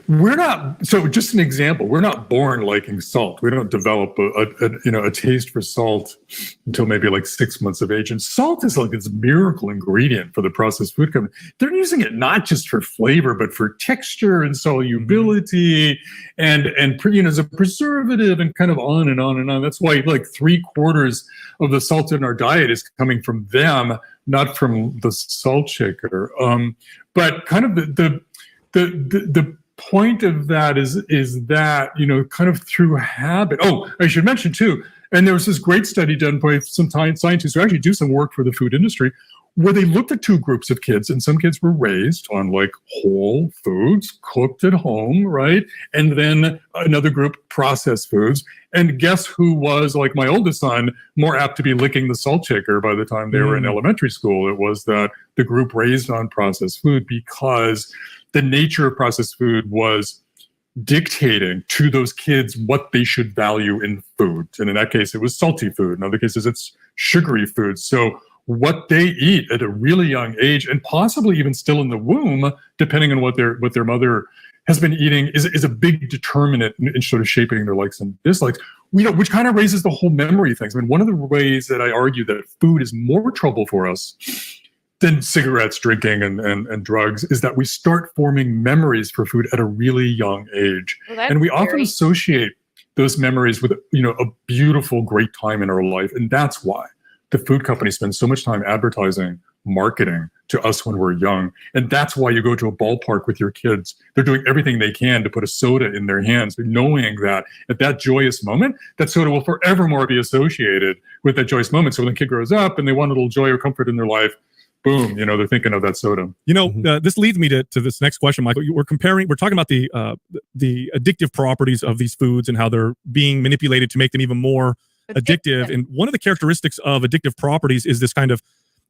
We're not. So, just an example: we're not born liking salt. We don't develop a taste for salt until maybe like 6 months of age. And salt is like this miracle ingredient for the processed food company. They're using it not just for flavor, but for texture and solubility, and as a preservative, and kind of on and on and on. That's why like 3/4 of the salt in our diet is coming from them, not from the salt shaker. But kind of the point of that is that, kind of through habit. Oh, I should mention too, and there was this great study done by some scientists who actually do some work for the food industry, where they looked at 2 groups of kids, and some kids were raised on like whole foods cooked at home, right? And then another group, processed foods. And guess who was, like my oldest son, more apt to be licking the salt shaker by the time they were in elementary school? It was that the group raised on processed food, because the nature of processed food was dictating to those kids what they should value in food. And in that case, it was salty food. In other cases, it's sugary food. So what they eat at a really young age, and possibly even still in the womb, depending on what their mother has been eating, is a big determinant in sort of shaping their likes and dislikes. Which kind of raises the whole memory things. One of the ways that I argue that food is more trouble for us than cigarettes, drinking, and drugs is that we start forming memories for food at a really young age. Well, that's And we often scary. associate those memories with, a beautiful, great time in our life. And that's why the food companies spend so much time advertising, marketing to us when we're young. And that's why you go to a ballpark with your kids. They're doing everything they can to put a soda in their hands, knowing that at that joyous moment, that soda will forevermore be associated with that joyous moment. So when the kid grows up and they want a little joy or comfort in their life, boom, they're thinking of that soda. This leads me to this next question, Michael. We're talking about the addictive properties of these foods and how they're being manipulated to make them even more addictive. And one of the characteristics of addictive properties is this kind of,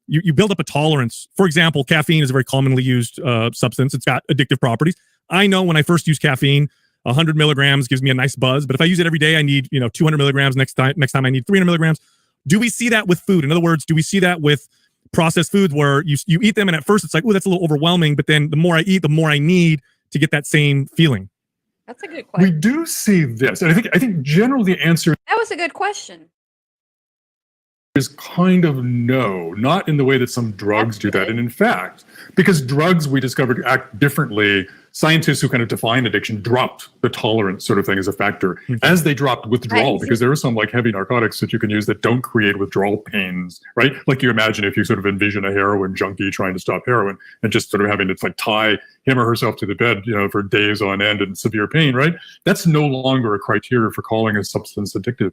you build up a tolerance. For example, caffeine is a very commonly used substance. It's got addictive properties. I know when I first used caffeine, 100 milligrams gives me a nice buzz. But if I use it every day, I need 200 milligrams. Next time I need 300 milligrams. Do we see that with food? In other words, do we see that with processed foods where you eat them and at first it's like, oh, that's a little overwhelming, but then the more I eat, the more I need to get that same feeling? That's a good We question. do see this, and I think generally the answer That was a good question. is kind of no, not in the way that some drugs do that. And in fact, because drugs we discovered act differently, scientists who kind of define addiction dropped the tolerance sort of thing as a factor as they dropped withdrawal, because there are some like heavy narcotics that you can use that don't create withdrawal pains, right? Like you imagine if you sort of envision a heroin junkie trying to stop heroin and just sort of having to like tie him or herself to the bed, for days on end in severe pain, right? That's no longer a criteria for calling a substance addictive.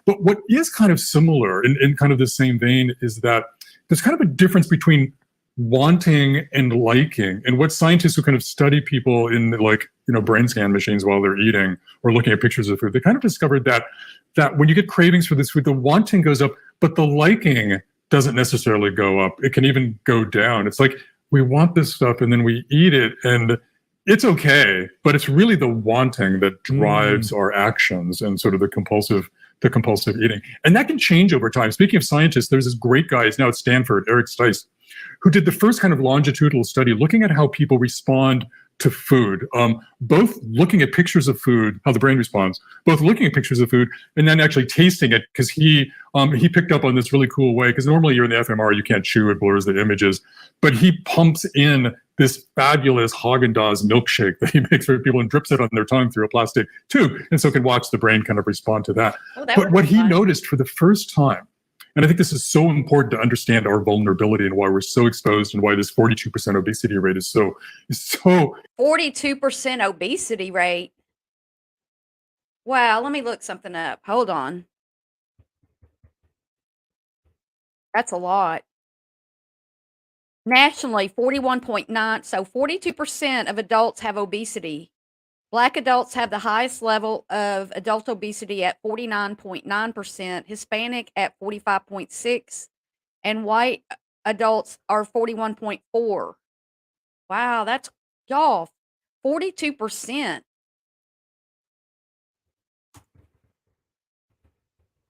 But what is kind of similar in kind of the same vein is that there's kind of a difference between wanting and liking, and what scientists who kind of study people in like brain scan machines while they're eating or looking at pictures of food, they kind of discovered that when you get cravings for this food, the wanting goes up, but the liking doesn't necessarily go up. It can even go down. It's like we want this stuff and then we eat it and it's okay, but it's really the wanting that drives our actions and sort of the compulsive eating. And that can change over time. Speaking of scientists, there's this great guy, he's now at Stanford, Eric Stice, who did the first kind of longitudinal study looking at how people respond to food, both looking at pictures of food, how the brain responds, both looking at pictures of food and then actually tasting it, because he picked up on this really cool way, because normally you're in the fMRI, you can't chew, it blurs the images, but he pumps in this fabulous Haagen-Dazs milkshake that he makes for people and drips it on their tongue through a plastic tube, and so can watch the brain kind of respond to that. But what he noticed for the first time, and I think this is so important to understand our vulnerability and why we're so exposed and why this 42% obesity rate is so 42% obesity rate. Wow, let me look something up. Hold on. That's a lot. Nationally, 41.9. So 42% of adults have obesity. Black adults have the highest level of adult obesity at 49.9%, Hispanic at 45.6%, and white adults are 41.4%. Wow, that's y'all, 42%.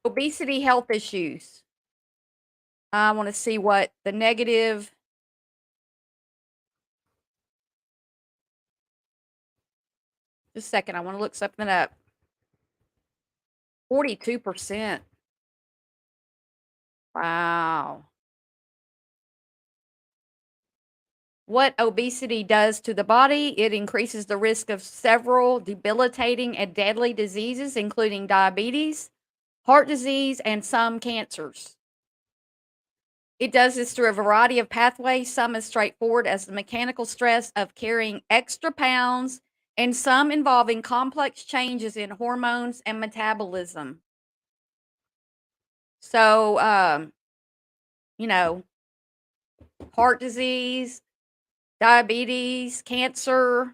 Obesity health issues. I want to see what the negative. Just a second, I want to look something up. 42%. Wow. What obesity does to the body, it increases the risk of several debilitating and deadly diseases, including diabetes, heart disease, and some cancers. It does this through a variety of pathways, some as straightforward as the mechanical stress of carrying extra pounds, and some involving complex changes in hormones and metabolism. So, heart disease, diabetes, cancer.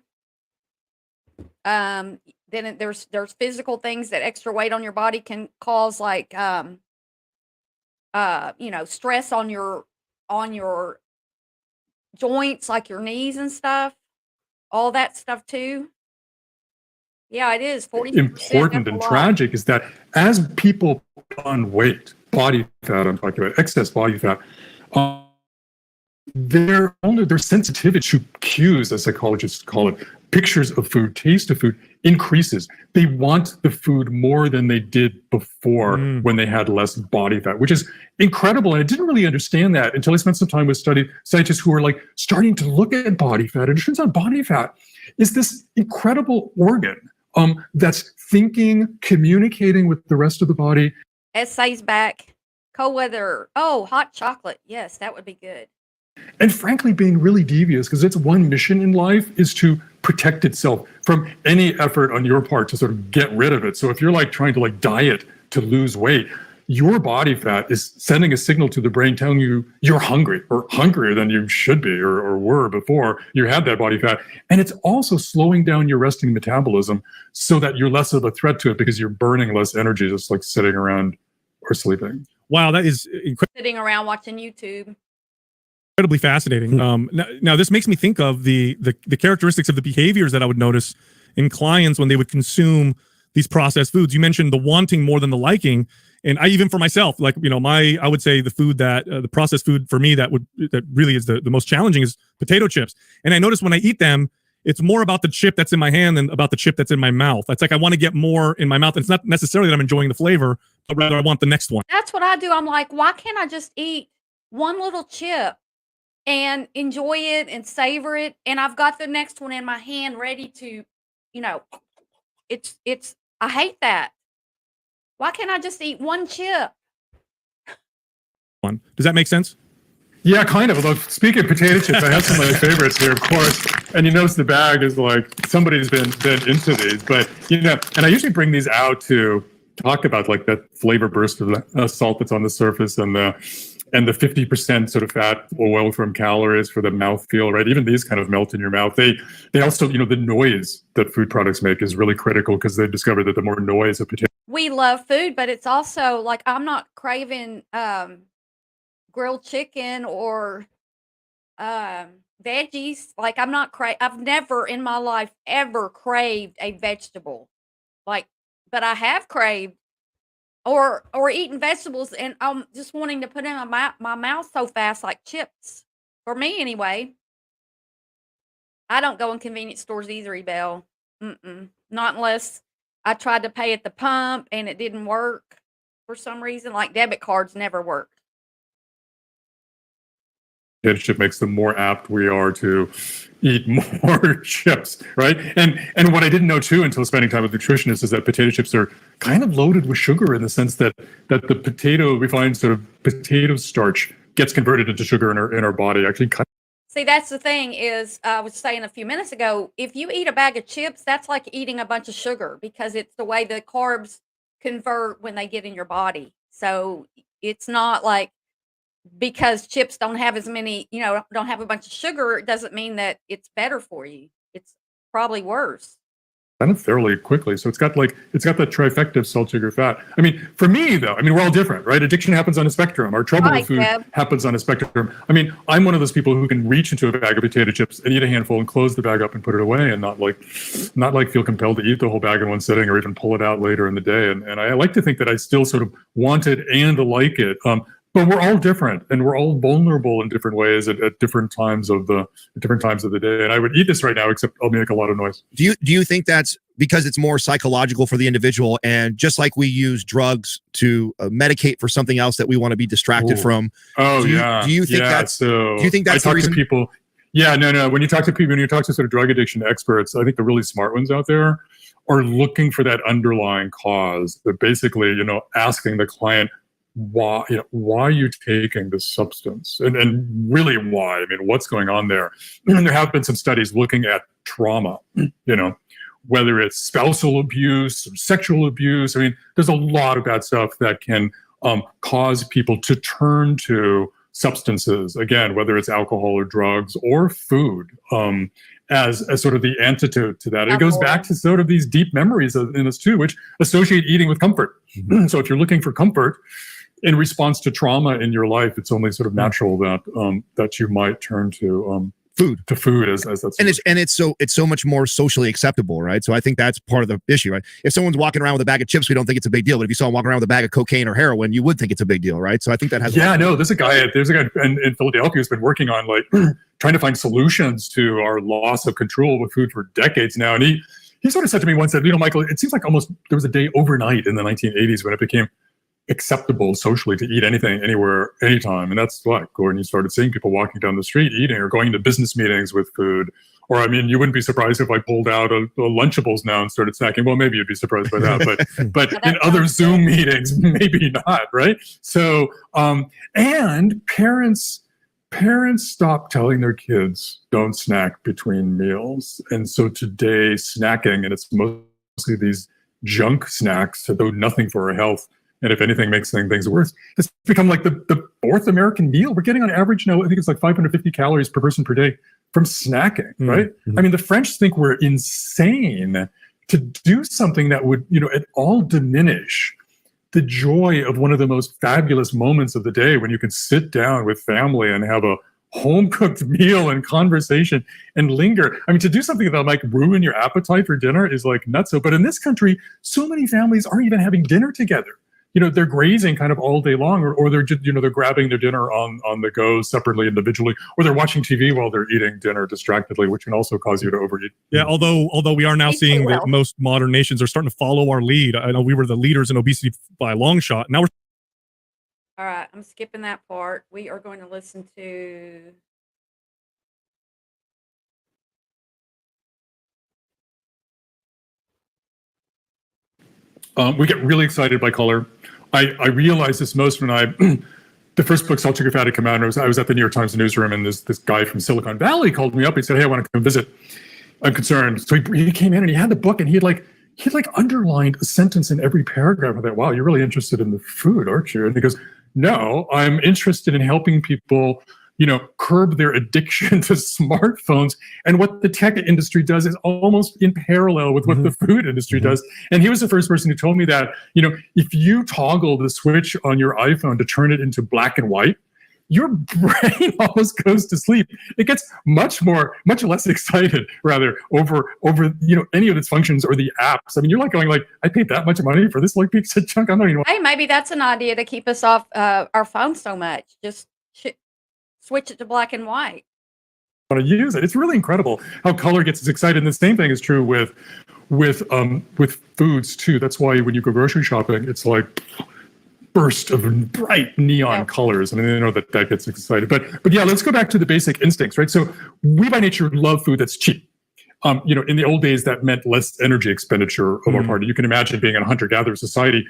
Then there's physical things that extra weight on your body can cause, like stress on your joints, like your knees and stuff. All that stuff too. Yeah, it is 40%. important and tragic is that as people put on weight, body fat, I'm talking about excess body fat, their sensitivity to cues, as psychologists call it, pictures of food, taste of food, increases. They want the food more than they did before when they had less body fat, which is incredible. And I didn't really understand that until I spent some time with scientists who were like starting to look at body fat. And it turns out body fat is this incredible organ that's thinking, communicating with the rest of the body. Essays back. Cold weather. Oh, hot chocolate. Yes, that would be good. And frankly, being really devious, because its one mission in life is to protect itself from any effort on your part to sort of get rid of it. So if you're like trying to like diet to lose weight, your body fat is sending a signal to the brain telling you you're hungry, or hungrier than you should be or were before you had that body fat. And it's also slowing down your resting metabolism so that you're less of a threat to it because you're burning less energy just like sitting around or sleeping. Wow, that is Sitting around watching YouTube. incredibly fascinating. Now this makes me think of the characteristics of the behaviors that I would notice in clients when they would consume these processed foods. You mentioned the wanting more than the liking. And I, even for myself, like, you know, I would say the food that the processed food for me that really is the most challenging is potato chips. And I notice when I eat them, it's more about the chip that's in my hand than about the chip that's in my mouth. It's like I want to get more in my mouth. And it's not necessarily that I'm enjoying the flavor, but rather I want the next one. That's what I do. I'm like, why can't I just eat one little chip and enjoy it and savor it? And I've got the next one in my hand ready to, you know, I hate that. Why can't I just eat one chip? Does that make sense? Yeah, kind of. Although speaking of potato chips, I have some of my favorites here, of course. And you notice the bag is like somebody's been into these, but you know, and I usually bring these out to talk about like that flavor burst of the salt that's on the surface and the 50% sort of fat oil from calories for the mouthfeel, right? Even these kind of melt in your mouth. They also, you know, the noise that food products make is really critical because they've discovered that the more noise a potato. We love food, but it's also like I'm not craving grilled chicken or veggies. Like I've never in my life ever craved a vegetable. Like, but I have craved or eating vegetables and I'm just wanting to put in my mouth so fast, like chips. For me anyway. I don't go in convenience stores either, Ebel. Not unless I tried to pay at the pump and it didn't work for some reason. Like debit cards never work. Potato chip makes them more apt we are to eat more chips, right? And what I didn't know too until spending time with nutritionists is that potato chips are kind of loaded with sugar in the sense that the refined sort of potato starch gets converted into sugar in our body. Actually, see, that's the thing is I was saying a few minutes ago, if you eat a bag of chips, that's like eating a bunch of sugar because it's the way the carbs convert when they get in your body. So it's not like because chips don't have as many, you know, don't have a bunch of sugar, it doesn't mean that it's better for you. It's probably worse. kind of fairly quickly. So it's got that trifecta of salt, sugar, fat. I mean, for me though, I mean, we're all different, right? Addiction happens on a spectrum. Our trouble with food happens on a spectrum. I mean, I'm one of those people who can reach into a bag of potato chips and eat a handful and close the bag up and put it away and not like feel compelled to eat the whole bag in one sitting or even pull it out later in the day. And I like to think that I still sort of want it and like it. But we're all different, and we're all vulnerable in different ways at different times of the day. And I would eat this right now, except I'll make a lot of noise. Do you think that's because it's more psychological for the individual, and just like we use drugs to medicate for something else that we want to be distracted from? Oh, do you think that's? So do you think that's I the reason? To people? Yeah, no. When you talk to people, when you talk to sort of drug addiction experts, I think the really smart ones out there are looking for that underlying cause. They're basically, asking the client, why are you taking this substance, and really why? I mean, what's going on there? And there have been some studies looking at trauma, whether it's spousal abuse or sexual abuse. I mean, there's a lot of bad stuff that can cause people to turn to substances, again, whether it's alcohol or drugs or food, as sort of the antidote to that. It goes back to sort of these deep memories in us too, which associate eating with comfort. Mm-hmm. So if you're looking for comfort in response to trauma in your life, it's only sort of natural that you might turn to food as that's it's so much more socially acceptable, right? So I think that's part of the issue, right? If someone's walking around with a bag of chips, we don't think it's a big deal. But if you saw them walking around with a bag of cocaine or heroin, you would think it's a big deal, right? So I think that has. Yeah, no. There's a guy in Philadelphia who's been working on trying to find solutions to our loss of control with food for decades now, and he sort of said to me once that, Michael, it seems like almost there was a day overnight in the 1980s when it became acceptable socially to eat anything, anywhere, anytime. And that's when you started seeing people walking down the street eating or going to business meetings with food. Or, I mean, you wouldn't be surprised if I pulled out a Lunchables now and started snacking. Well, maybe you'd be surprised by that, but in other Zoom meetings, maybe not, right? So, and parents stop telling their kids don't snack between meals. And so today, snacking, and it's mostly these junk snacks that do nothing for our health, and if anything makes things worse, it's become like the fourth American meal. We're getting on average now, I think it's like 550 calories per person per day from snacking, right? Mm-hmm. I mean, the French think we're insane to do something that would, at all diminish the joy of one of the most fabulous moments of the day when you can sit down with family and have a home cooked meal and conversation and linger. I mean, to do something that might ruin your appetite for dinner is like nutso. But in this country, so many families aren't even having dinner together. You know, they're grazing kind of all day long, or they're just, you know, they're grabbing their dinner on the go separately, individually, or they're watching TV while they're eating dinner distractedly, which can also cause you to overeat. Yeah, although we are now seeing that most modern nations are starting to follow our lead. I know we were the leaders in obesity by a long shot. Now we're All right, I'm skipping that part. We are going to listen to. We get really excited by color. I realized this most when the first book, Salt, Sugar, Fat, had come out, and I was at the New York Times newsroom, and this guy from Silicon Valley called me up. He said, "Hey, I want to come visit. I'm concerned." So he came in and he had the book, and he'd underlined a sentence in every paragraph. I thought, "Wow, you're really interested in the food, aren't you?" And he goes, "No, I'm interested in helping people, you know, curb their addiction to smartphones." And what the tech industry does is almost in parallel with what the food industry does. And he was the first person who told me that, you know, if you toggle the switch on your iPhone to turn it into black and white, your brain almost goes to sleep. It gets much less excited, rather, over you know, any of its functions or the apps. I mean, you're like going like, I paid that much money for this like piece of junk. I'm not even. Hey, maybe that's an idea to keep us off our phones so much. Just switch it to black and white. Want to use it. It's really incredible how color gets us excited. And the same thing is true with foods too. That's why when you go grocery shopping, it's like burst of bright neon colors. I mean, I know that gets excited. But yeah, let's go back to the basic instincts, right? So we by nature love food that's cheap. You know, in the old days, that meant less energy expenditure of our part. You can imagine being in a hunter-gatherer society.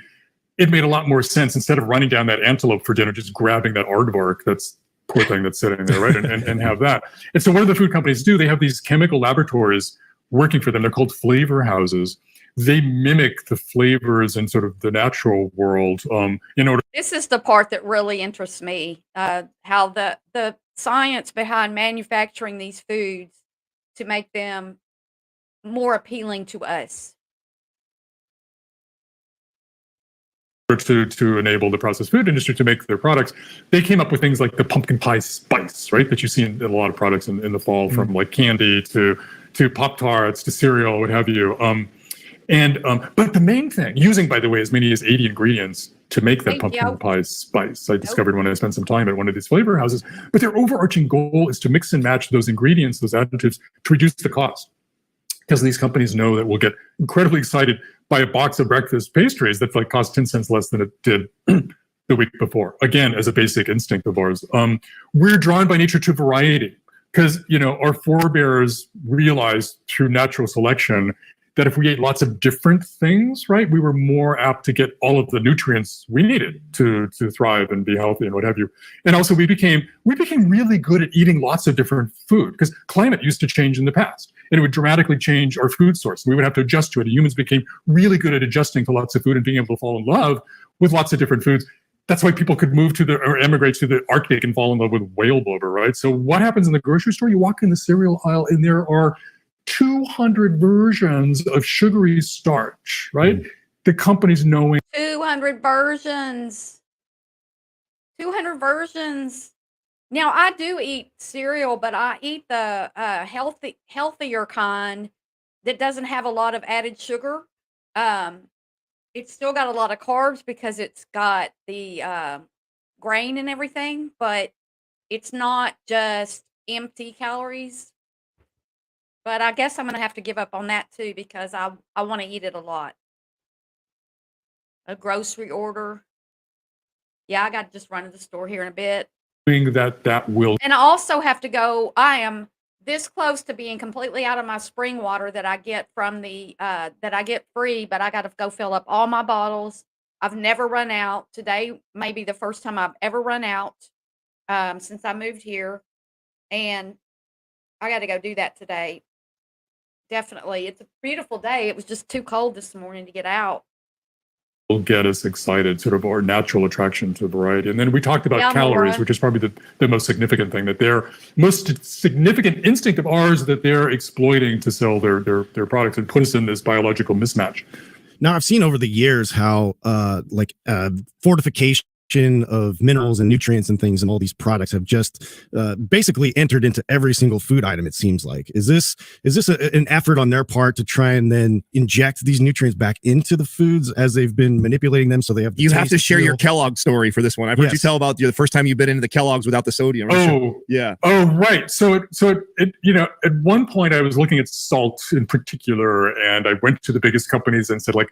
It made a lot more sense, instead of running down that antelope for dinner, just grabbing that aardvark, that's poor thing that's sitting there, right? And have that. And so what do the food companies do? They have these chemical laboratories working for them. They're called flavor houses. They mimic the flavors in sort of the natural world in order. This is the part that really interests me, how the science behind manufacturing these foods to make them more appealing to us. To enable the processed food industry to make their products, they came up with things like the pumpkin pie spice, right? That you see in a lot of products in the fall, from like candy to Pop-Tarts to cereal, what have you. But the main thing, using, by the way, as many as 80 ingredients to make that pumpkin pie spice, I discovered when I spent some time at one of these flavor houses. But their overarching goal is to mix and match those ingredients, those additives, to reduce the cost. Because these companies know that we'll get incredibly excited by a box of breakfast pastries that like cost 10 cents less than it did the week before. Again, as a basic instinct of ours. We're drawn by nature to variety, because, you know, our forebears realized through natural selection that if we ate lots of different things, right, we were more apt to get all of the nutrients we needed to thrive and be healthy and what have you. And also we became really good at eating lots of different food, because climate used to change in the past, and it would dramatically change our food source. We would have to adjust to it. And humans became really good at adjusting to lots of food and being able to fall in love with lots of different foods. That's why people could move or emigrate to the Arctic and fall in love with whale blubber, right? So what happens in the grocery store? You walk in the cereal aisle and there are 200 versions of sugary starch, right? The companies knowing 200 versions. 200 versions. Now, I do eat cereal, but I eat the healthier kind that doesn't have a lot of added sugar. It's still got a lot of carbs because it's got the grain and everything, but it's not just empty calories. But I guess I'm going to have to give up on that too, because I want to eat it a lot. A grocery order. Yeah, I got to just run to the store here in a bit. that will. And I also have to go. I am this close to being completely out of my spring water that I get from the that I get free, but I got to go fill up all my bottles. I've never run out. Today may be the first time I've ever run out since I moved here, and I got to go do that today. Definitely, it's a beautiful day. It was just too cold this morning to get out. Will get us excited, sort of our natural attraction to variety. And then we talked about calories, which is probably the most significant thing, that their most significant instinct of ours that they're exploiting to sell their products and put us in this biological mismatch. Now, I've seen over the years how fortification of minerals and nutrients and things and all these products have just basically entered into every single food item, it seems like. Is this an effort on their part to try and then inject these nutrients back into the foods as they've been manipulating them so they have the You have taste, to share feel? your Kellogg story for this one. I've heard you Yes. tell about the first time you bit into the Kellogg's without the sodium. Yeah. Oh, right. So it at one point I was looking at salt in particular, and I went to the biggest companies and said, like,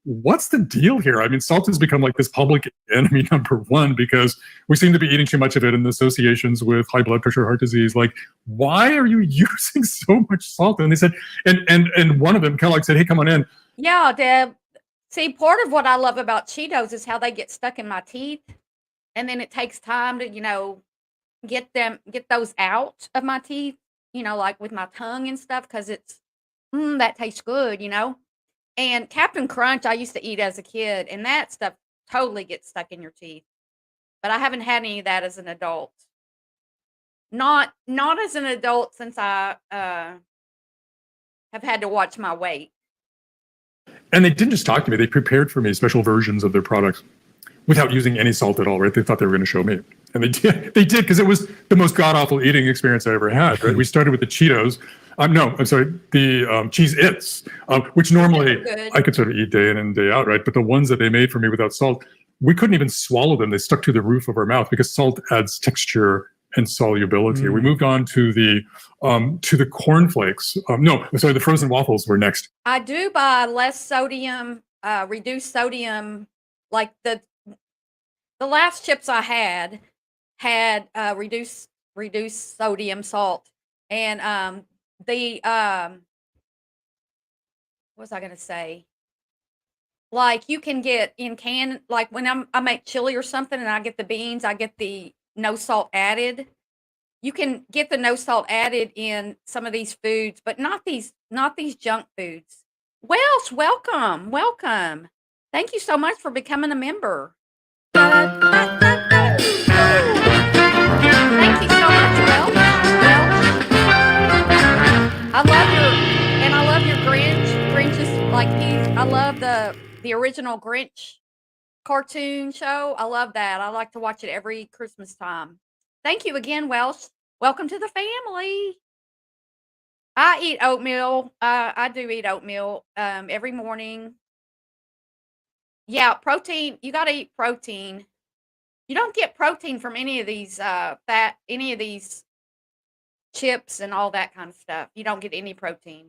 what's the deal here? I mean, salt has become like this public enemy number one because we seem to be eating too much of it in associations with high blood pressure, heart disease. Like, why are you using so much salt? And they said, and one of them, Kellogg, said, hey, come on in. Yeah, Deb. See, part of what I love about Cheetos is how they get stuck in my teeth, and then it takes time to, get those out of my teeth, like with my tongue and stuff, because that tastes good. And Captain Crunch, I used to eat as a kid, and that stuff totally gets stuck in your teeth. But I haven't had any of that as an adult. Not as an adult since I have had to watch my weight. And they didn't just talk to me; they prepared for me special versions of their products without using any salt at all. Right? They thought they were going to show me, and they did. They did because it was the most god awful eating experience I ever had. Right? We started with the Cheetos. No, I'm sorry, the Cheez-Its, which normally Good. I could sort of eat day in and day out, right? But the ones that they made for me without salt, we couldn't even swallow them. They stuck to the roof of our mouth because salt adds texture and solubility. We moved on to the cornflakes. The frozen waffles were next. I do buy less sodium, reduced sodium. Like the last chips I had reduced sodium salt, and what was I going to say? Like you can get in can, like when I make chili or something and I get the beans, I get the no salt added. You can get the no salt added in some of these foods, but not these junk foods. Welsh, welcome. Thank you so much for becoming a member. Thank you so much, Welsh. I love your Grinch. Grinch is like I love the original Grinch cartoon show. I love that. I like to watch it every Christmas time. Thank you again, Welsh. Welcome to the family. I eat oatmeal. I do eat oatmeal every morning. Yeah, protein. You got to eat protein. You don't get protein from any of these chips and all that kind of stuff. You don't get any protein.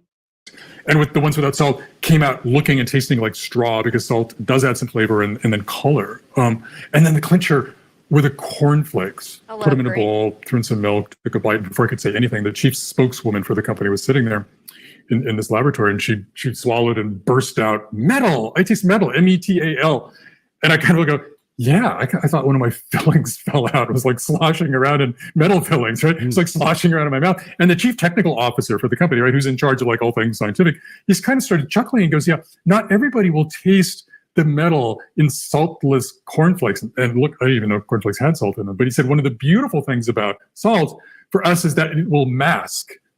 And with the ones without salt, came out looking and tasting like straw because salt does add some flavor and then color. And then the clincher were the cornflakes. Put them in a bowl, threw in some milk, took a bite. Before I could say anything, the chief spokeswoman for the company was sitting there in this laboratory, and she swallowed and burst out, metal. I taste metal, METAL. And I kind of go, yeah, I thought one of my fillings fell out. It was like sloshing around in metal fillings, right? It's like sloshing around in my mouth. And the chief technical officer for the company, right, who's in charge of like all things scientific, he's kind of started chuckling and goes, yeah, not everybody will taste the metal in saltless cornflakes. And look, I didn't even know cornflakes had salt in them. But he said one of the beautiful things about salt for us is that it will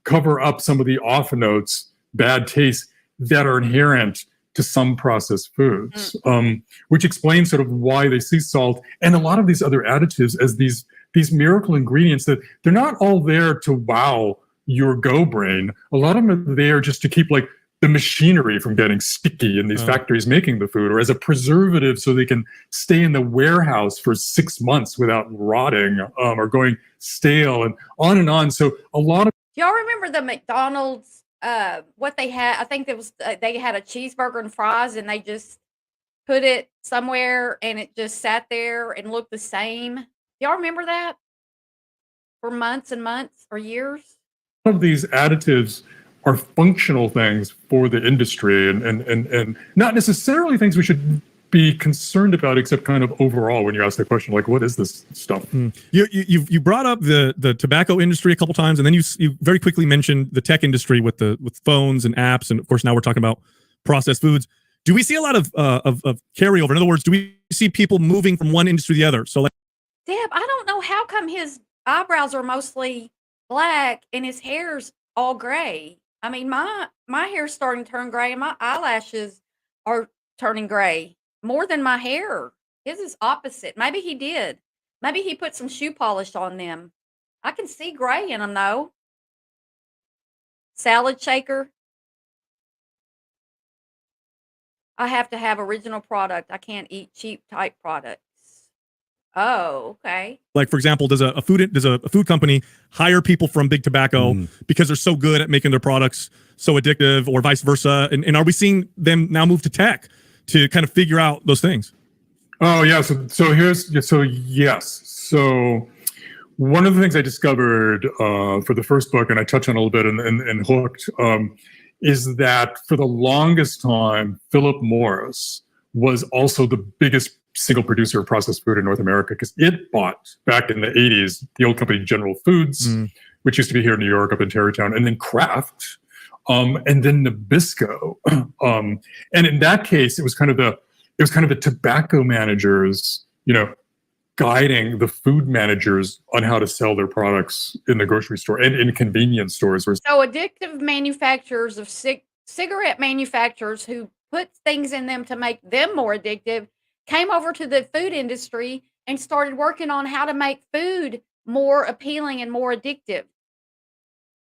cover up some of the off notes, bad tastes that are inherent to some processed foods, which explains sort of why they see salt and a lot of these other additives as these miracle ingredients that they're not all there to wow your go brain. A lot of them are there just to keep like the machinery from getting sticky in these factories making the food, or as a preservative so they can stay in the warehouse for 6 months without rotting or going stale, and on and on. So a lot of Do y'all remember the McDonald's? What they had? I think it was they had a cheeseburger and fries, and they just put it somewhere, and it just sat there and looked the same. Y'all remember that for months and months or years? of these additives are functional things for the industry and not necessarily things we should be concerned about, except kind of overall when you ask the question, like, what is this stuff? You brought up the tobacco industry a couple times, and then you very quickly mentioned the tech industry with phones and apps, and of course now we're talking about processed foods. Do we see a lot of carryover? In other words, do we see people moving from one industry to the other? So, like, Deb, I don't know how come his eyebrows are mostly black and his hair's all gray. I mean, my hair's starting to turn gray, and my eyelashes are turning gray more than my hair. His is opposite. Maybe he did. Maybe he put some shoe polish on them. I can see gray in them though. Salad shaker. I have to have original product. I can't eat cheap type products. Oh, okay. Like, for example, does a food company hire people from big tobacco because they're so good at making their products so addictive, or vice versa? And are we seeing them now move to tech to kind of figure out those things? Oh yeah. So yes. So one of the things I discovered for the first book, and I touched on a little bit in Hooked, is that for the longest time, Philip Morris was also the biggest single producer of processed food in North America, because it bought, back in the 80s, the old company General Foods, which used to be here in New York up in Tarrytown, and then Kraft, and then Nabisco. And in that case, it was kind of the tobacco managers, guiding the food managers on how to sell their products in the grocery store and in convenience stores. So addictive manufacturers of cigarette manufacturers who put things in them to make them more addictive came over to the food industry and started working on how to make food more appealing and more addictive.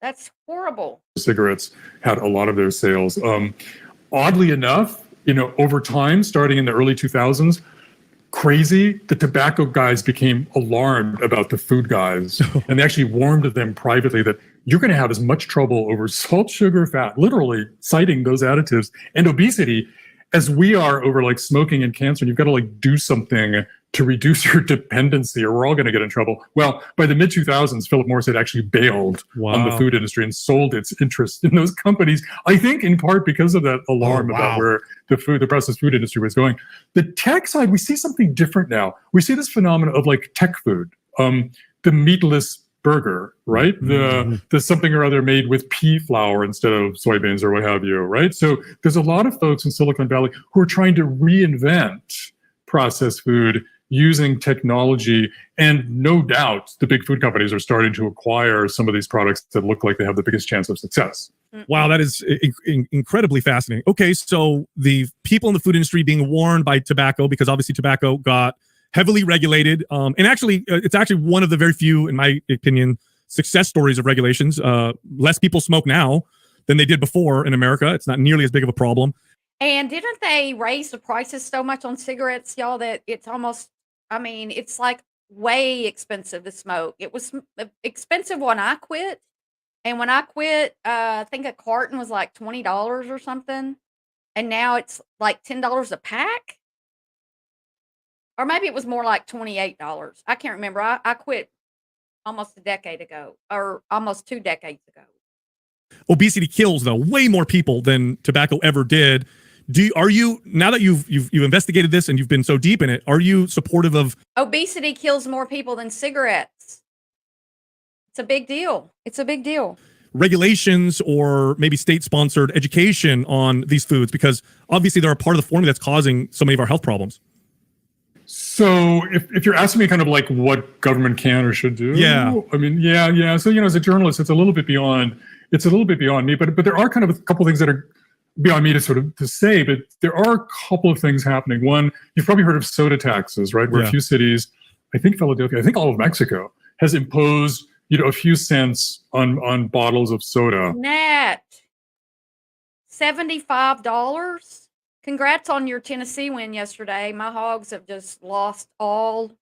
That's horrible. Cigarettes had a lot of their sales. Oddly enough, over time, starting in the early 2000s, the tobacco guys became alarmed about the food guys. And they actually warned them privately that you're going to have as much trouble over salt, sugar, fat, literally citing those additives, and obesity as we are over like smoking and cancer. And you've got to like do something to reduce your dependency, or we're all going to get in trouble. Well, by the mid 2000s, Philip Morris had actually bailed on the food industry and sold its interest in those companies. I think in part because of that alarm about where the processed food industry was going. The tech side, we see something different now. We see this phenomenon of like tech food, the meatless burger, right? The something or other made with pea flour instead of soybeans or what have you, right? So there's a lot of folks in Silicon Valley who are trying to reinvent processed food using technology, and no doubt the big food companies are starting to acquire some of these products that look like they have the biggest chance of success. Wow, that is incredibly fascinating. Okay, so the people in the food industry being warned by tobacco, because obviously tobacco got heavily regulated, and actually it's actually one of the very few, in my opinion, success stories of regulations. Less people smoke now than they did before in America. It's not nearly as big of a problem. And didn't they raise the prices so much on cigarettes, y'all, that it's almost, it's like way expensive to smoke. It was expensive when I quit. And when I quit, I think a carton was like $20 or something. And now it's like $10 a pack. Or maybe it was more like $28. I can't remember. I quit almost a decade ago, or almost 2 decades ago. Obesity kills, though, way more people than tobacco ever did. Are you, now that you've investigated this and you've been so deep in it, are you supportive of obesity? Kills more people than cigarettes. It's a big deal. It's a big deal. Regulations or maybe state-sponsored education on these foods, because obviously they're a part of the formula that's causing so many of our health problems. So if you're asking me kind of like what government can or should do, yeah. So, as a journalist, it's a little bit beyond me, but there are kind of a couple things that are beyond me to say, but there are a couple of things happening. One, you've probably heard of soda taxes, right? Where a few cities, I think Philadelphia, I think all of Mexico, has imposed, a few cents on bottles of soda. Nat, $75. Congrats on your Tennessee win yesterday. My Hogs have just lost all,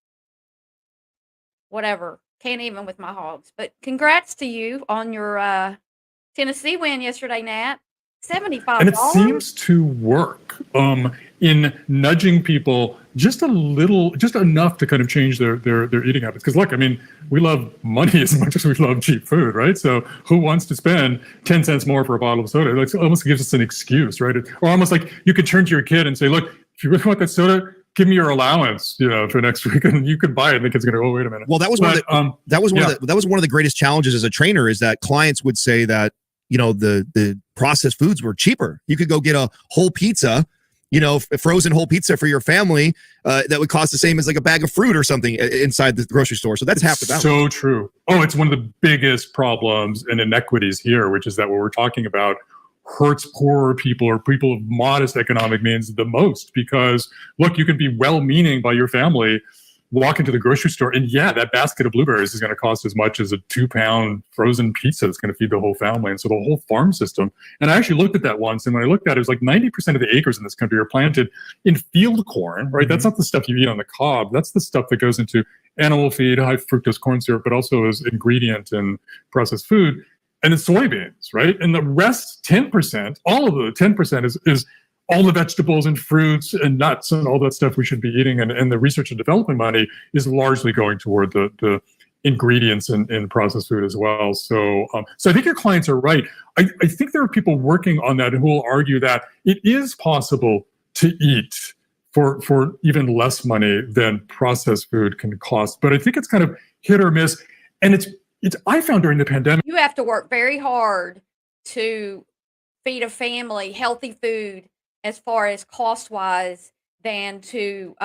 whatever. Can't even with my Hogs. But congrats to you on your Tennessee win yesterday, Nat. $75. And it seems to work in nudging people just enough to kind of change their eating habits. Because look, we love money as much as we love cheap food, right? So who wants to spend 10 cents more for a bottle of soda? It almost gives us an excuse, right? Or almost like you could turn to your kid and say, look, if you really want that soda, give me your allowance, for next week, and you could buy it. And the kid's going to go, oh, wait a minute. Well, that was one of the greatest challenges as a trainer, is that clients would say that, the processed foods were cheaper. You could go get a whole pizza, frozen whole pizza for your family that would cost the same as like a bag of fruit or something inside the grocery store. So that's half the battle. So true. Oh, it's one of the biggest problems and inequities here, which is that when we're talking about hurts poorer people or people of modest economic means the most. Because look, you can be well-meaning by your family, walk into the grocery store, and yeah, that basket of blueberries is going to cost as much as a 2-pound frozen pizza that's going to feed the whole family. And so the whole farm system, and I actually looked at that once, and when I looked at it, it was like 90% of the acres in this country are planted in field corn, right? That's not the stuff you eat on the cob. That's the stuff that goes into animal feed, high fructose corn syrup, but also as ingredient in processed food, and then soybeans, right? And the rest, 10%, all of the 10% is all the vegetables and fruits and nuts and all that stuff we should be eating. And the research and development money is largely going toward the ingredients in processed food as well. So I think your clients are right. I think there are people working on that who will argue that it is possible to eat for even less money than processed food can cost. But I think it's kind of hit or miss. And it's I found during the pandemic, You have to work very hard to feed a family healthy food as far as cost wise than to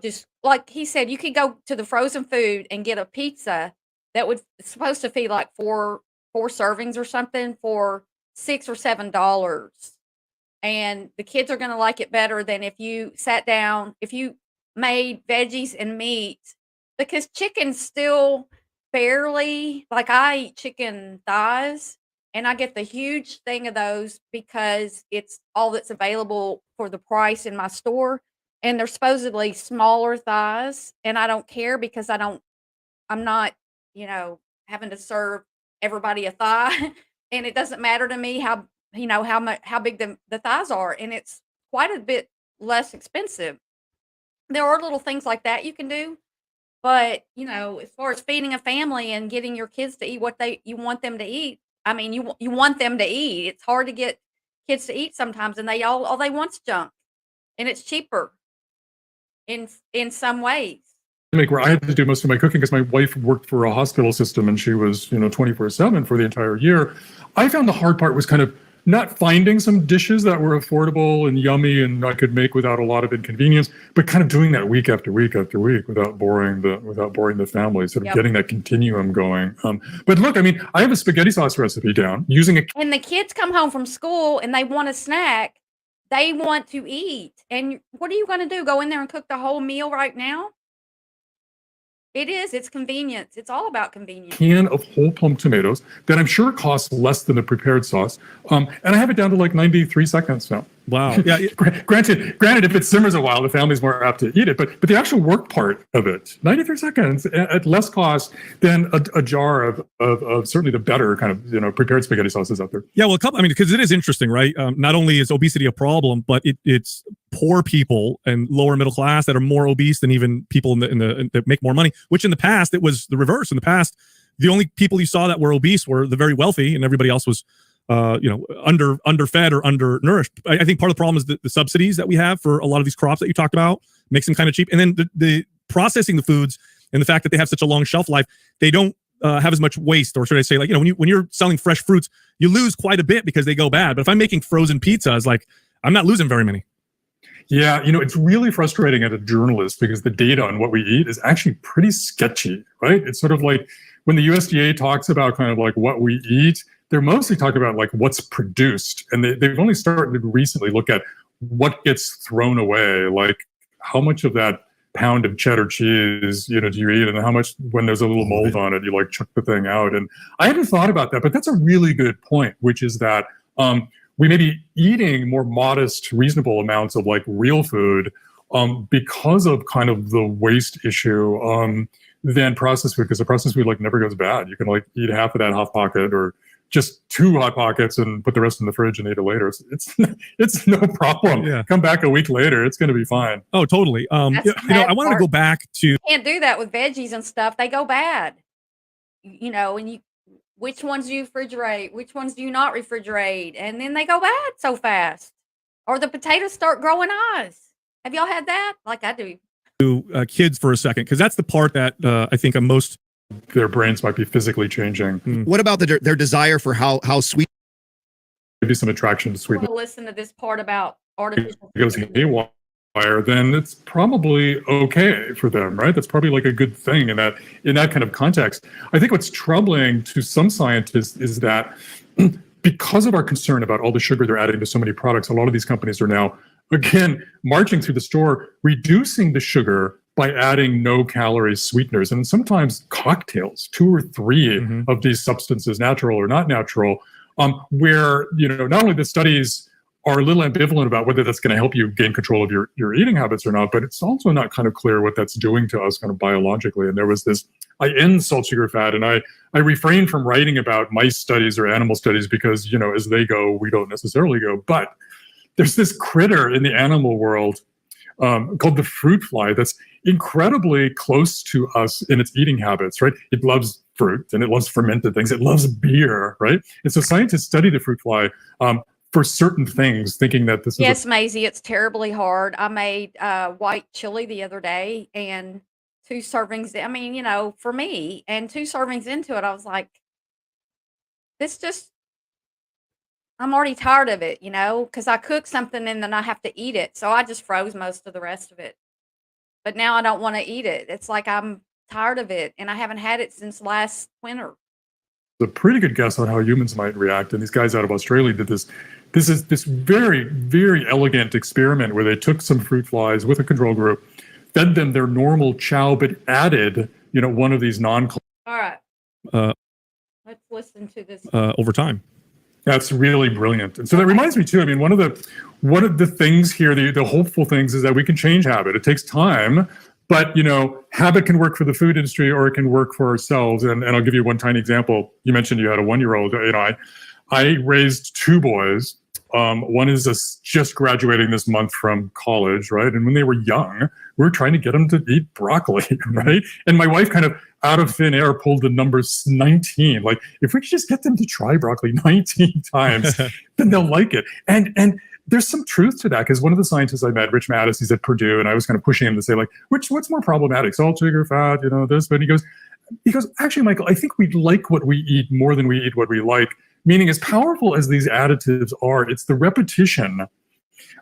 just like he said, you could go to the frozen food and get a pizza that would it's supposed to feed like four servings or something for $6 or $7. And the kids are going to like it better than if you sat down, if you made veggies and meat, because chicken's still barely, like I eat chicken thighs and I get the huge thing of those because it's all that's available for the price in my store. And they're supposedly smaller thighs. And I don't care because I'm not, having to serve everybody a thigh. And it doesn't matter to me how big the thighs are. And it's quite a bit less expensive. There are little things like that you can do. But, as far as feeding a family and getting your kids to eat what you want them to eat, I mean, you want them to eat. It's hard to get kids to eat sometimes, and all they want's junk, and it's cheaper in some ways. Where I had to do most of my cooking because my wife worked for a hospital system and she was 24/7 for the entire year. I found the hard part was kind of not finding some dishes that were affordable and yummy and I could make without a lot of inconvenience, but kind of doing that week after week after week without boring the family, sort of getting that continuum going. But look, I mean, I have a spaghetti sauce recipe down using a. And the kids come home from school and they want a snack. They want to eat. And what are you going to do? Go in there and cook the whole meal right now? It's convenience. It's all about convenience. Can of whole plum tomatoes that I'm sure costs less than the prepared sauce. And I have it down to like 93 seconds now. Wow. Yeah. Granted, if it simmers a while, the family's more apt to eat it. But the actual work part of it, 93 seconds at less cost than a jar of certainly the better kind of prepared spaghetti sauces out there. Yeah. Well, because it is interesting, right? Not only is obesity a problem, but it's poor people and lower middle class that are more obese than even people that make more money. Which in the past it was the reverse. In the past, the only people you saw that were obese were the very wealthy, and everybody else was underfed or undernourished. I think part of the problem is the subsidies that we have for a lot of these crops that you talked about makes them kind of cheap. And then the processing the foods and the fact that they have such a long shelf life, they don't have as much waste, or should I say, like, when you're selling fresh fruits, you lose quite a bit because they go bad. But if I'm making frozen pizzas, like, I'm not losing very many. Yeah, it's really frustrating as a journalist because the data on what we eat is actually pretty sketchy, right? It's sort of like when the USDA talks about kind of like what we eat, they're mostly talking about like what's produced. And they've only started to recently look at what gets thrown away, like how much of that pound of cheddar cheese, do you eat, and how much when there's a little mold on it, you like chuck the thing out. And I hadn't thought about that, but that's a really good point, which is that we may be eating more modest, reasonable amounts of like real food because of kind of the waste issue than processed food, because the processed food like never goes bad. You can like eat half of that Hot Pocket or just 2 Hot Pockets and put the rest in the fridge and eat it later. It's no problem. Yeah. Come back a week later, it's going to be fine. Oh, totally. I wanted to go back to. You can't do that with veggies and stuff. They go bad. And which ones do you refrigerate? Which ones do you not refrigerate? And then they go bad so fast. Or the potatoes start growing eyes. Have y'all had that? Like I do. Kids for a second, because that's the part that I think I'm most. Their brains might be physically changing. What about their desire for how sweet? Maybe some attraction to sweetness. Listen to this part about artificial. It goes haywire, then it's probably okay for them, right? That's probably like a good thing in that kind of context. I think what's troubling to some scientists is that because of our concern about all the sugar they're adding to so many products, a lot of these companies are now, again, marching through the store, reducing the sugar by adding no-calorie sweeteners, and sometimes cocktails, 2 or 3 of these substances, natural or not natural, where, not only the studies are a little ambivalent about whether that's going to help you gain control of your eating habits or not, but it's also not kind of clear what that's doing to us kind of biologically. And there was this, I end salt, sugar, fat, and I refrain from writing about mice studies or animal studies because, as they go, we don't necessarily go. But there's this critter in the animal world called the fruit fly that's incredibly close to us in its eating habits, right? It loves fruit and it loves fermented things. It loves beer, right? And so scientists study the fruit fly for certain things, thinking that this is Yes, Maisie, it's terribly hard. I made white chili the other day and 2 servings. I mean, for me, and 2 servings into it, I was like, I'm already tired of it, because I cook something and then I have to eat it. So I just froze most of the rest of it. But now I don't want to eat it. It's like I'm tired of it, and I haven't had it since last winter. a pretty good guess on how humans might react. And these guys out of Australia did this. This is this very, very elegant experiment where they took some fruit flies with a control group, fed them their normal chow, but added, one of these All right. Let's listen to this. Over time. That's really brilliant. And so that reminds me too, I mean, one of the things here, the hopeful things is that we can change habit. It takes time, but habit can work for the food industry or it can work for ourselves. And I'll give you one tiny example. You mentioned you had a 1-year-old. I raised 2 boys. One is just graduating this month from college, right? And when they were young, we were trying to get them to eat broccoli, right? And my wife kind of out of thin air pulled the number 19. Like, if we could just get them to try broccoli 19 times, then they'll like it. And there's some truth to that, because one of the scientists I met, Rich Mattis, he's at Purdue, and I was kind of pushing him to say, like, what's more problematic, salt, sugar, fat, this? But he goes, actually, Michael, I think we like what we eat more than we eat what we like. Meaning, as powerful as these additives are, it's the repetition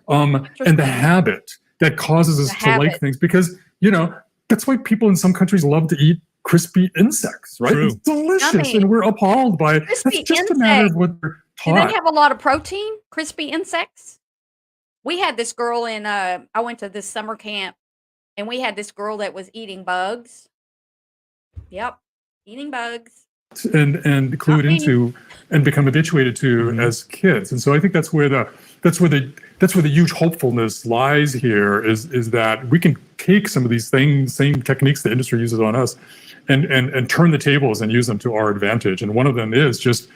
and the habit that causes us to like things. Because, that's why people in some countries love to eat crispy insects, right? True. It's delicious, and we're appalled by it. That's just a matter of what they're Do taught. they have a lot of protein, crispy insects? We had this girl in, I went to this summer camp, and we had this girl that was eating bugs. Yep, eating bugs. And clued into and become habituated to as kids. And so I think that's where the huge hopefulness lies here, is that we can take some of these same techniques the industry uses on us and turn the tables and use them to our advantage. And one of them is just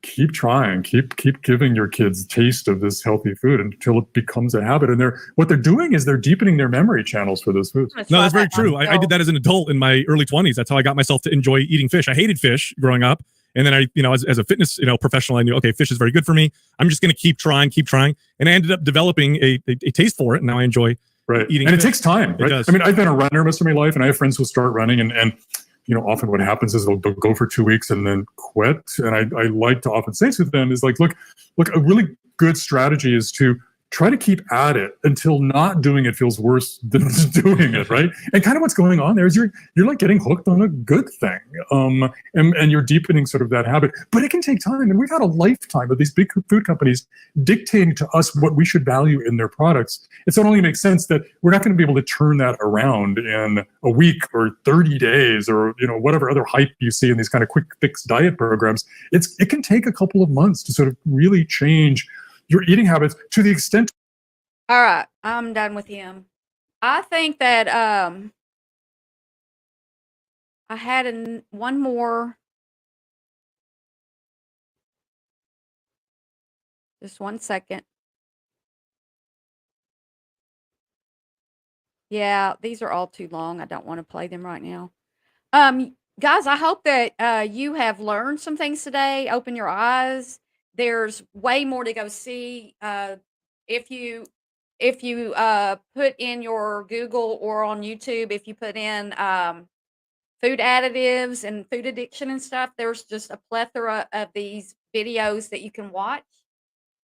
keep trying, keep giving your kids taste of this healthy food until it becomes a habit. And what they're doing is they're deepening their memory channels for those foods. No, that's very true. I did that as an adult in my early 20s. That's how I got myself to enjoy eating fish. I hated fish growing up. And then I, as a fitness, professional, I knew, okay, fish is very good for me. I'm just going to keep trying. And I ended up developing a taste for it. And now I enjoy eating And fish. it takes time, right? It does. I mean, I've been a runner most of my life, and I have friends who start running and often what happens is they'll go for 2 weeks and then quit. And I like to often say to them is like, look, a really good strategy is to try to keep at it until not doing it feels worse than doing it, right? And kind of what's going on there is you're like getting hooked on a good thing. And you're deepening sort of that habit. But it can take time. And we've had a lifetime of these big food companies dictating to us what we should value in their products. It so it only makes sense that we're not going to be able to turn that around in a week or 30 days or whatever other hype you see in these kind of quick fix diet programs. It can take a couple of months to sort of really change your eating habits to the extent. All right, I'm done with him. I think that I had one more. Just 1 second. Yeah, these are all too long. I don't want to play them right now. Guys, I hope that you have learned some things today. Open your eyes. There's way more to go see. If you put in your Google or on YouTube, if you put in food additives and food addiction and stuff, there's just a plethora of these videos that you can watch.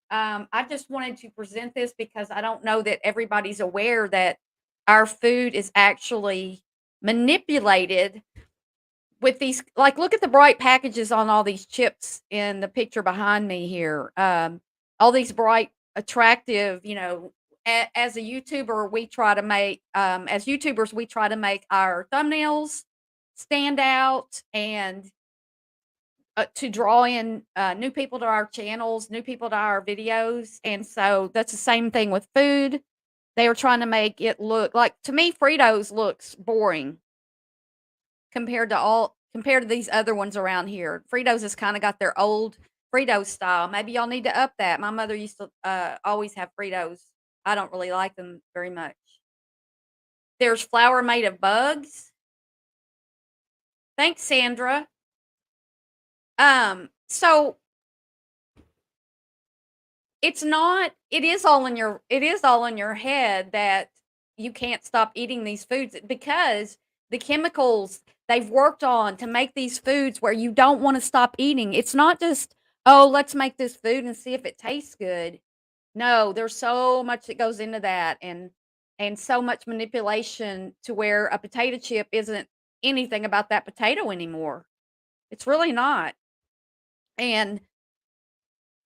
I just wanted to present this because I don't know that everybody's aware that our food is actually manipulated with these, like, look at the bright packages on all these chips in the picture behind me here. All these bright, attractive, as a YouTuber, we try to make, as YouTubers, we try to make our thumbnails stand out and to draw in new people to our channels, new people to our videos. And so that's the same thing with food. They were trying to make it look like, to me, Fritos looks boring compared to these other ones around here. Fritos has kind of got their old Fritos style. Maybe y'all need to up that. My mother used to always have Fritos. I don't really like them very much. There's flour made of bugs. Thanks, Sandra. So it is all in your head that you can't stop eating these foods because the chemicals they've worked on to make these foods where you don't want to stop eating. It's not just, oh, let's make this food and see if it tastes good. No, there's so much that goes into that and so much manipulation to where a potato chip isn't anything about that potato anymore. It's really not. And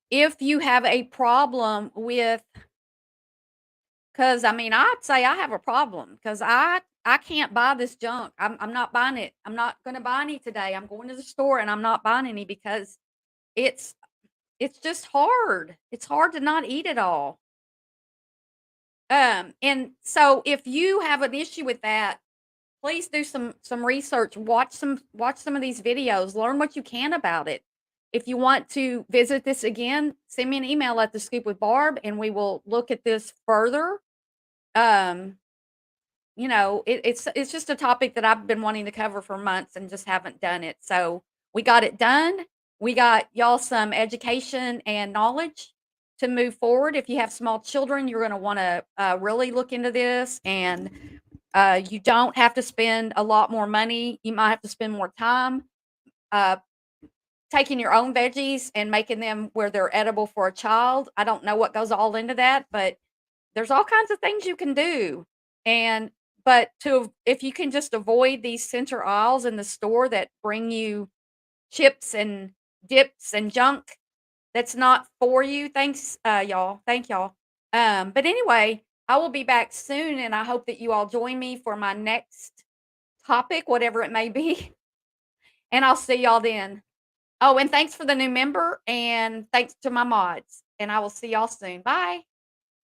if you have a problem with, because I'd say I have a problem because I can't buy this junk. I'm not buying it. I'm not going to buy any today. I'm going to the store and I'm not buying any because it's just hard. It's hard to not eat it all. And so if you have an issue with that, please do some research. Watch some of these videos. Learn what you can about it. If you want to visit this again, send me an email at The Scoop with Barb, and we will look at this further. It's just a topic that I've been wanting to cover for months and just haven't done it. So we got it done. We got y'all some education and knowledge to move forward. If you have small children, you're going to want to really look into this, and you don't have to spend a lot more money. You might have to spend more time taking your own veggies and making them where they're edible for a child. I don't know what goes all into that, but there's all kinds of things you can do. But if you can just avoid these center aisles in the store that bring you chips and dips and junk that's not for you. Thanks, y'all. Thank y'all. But anyway, I will be back soon, and I hope that you all join me for my next topic, whatever it may be. And I'll see y'all then. Oh, and thanks for the new member, and thanks to my mods. And I will see y'all soon. Bye.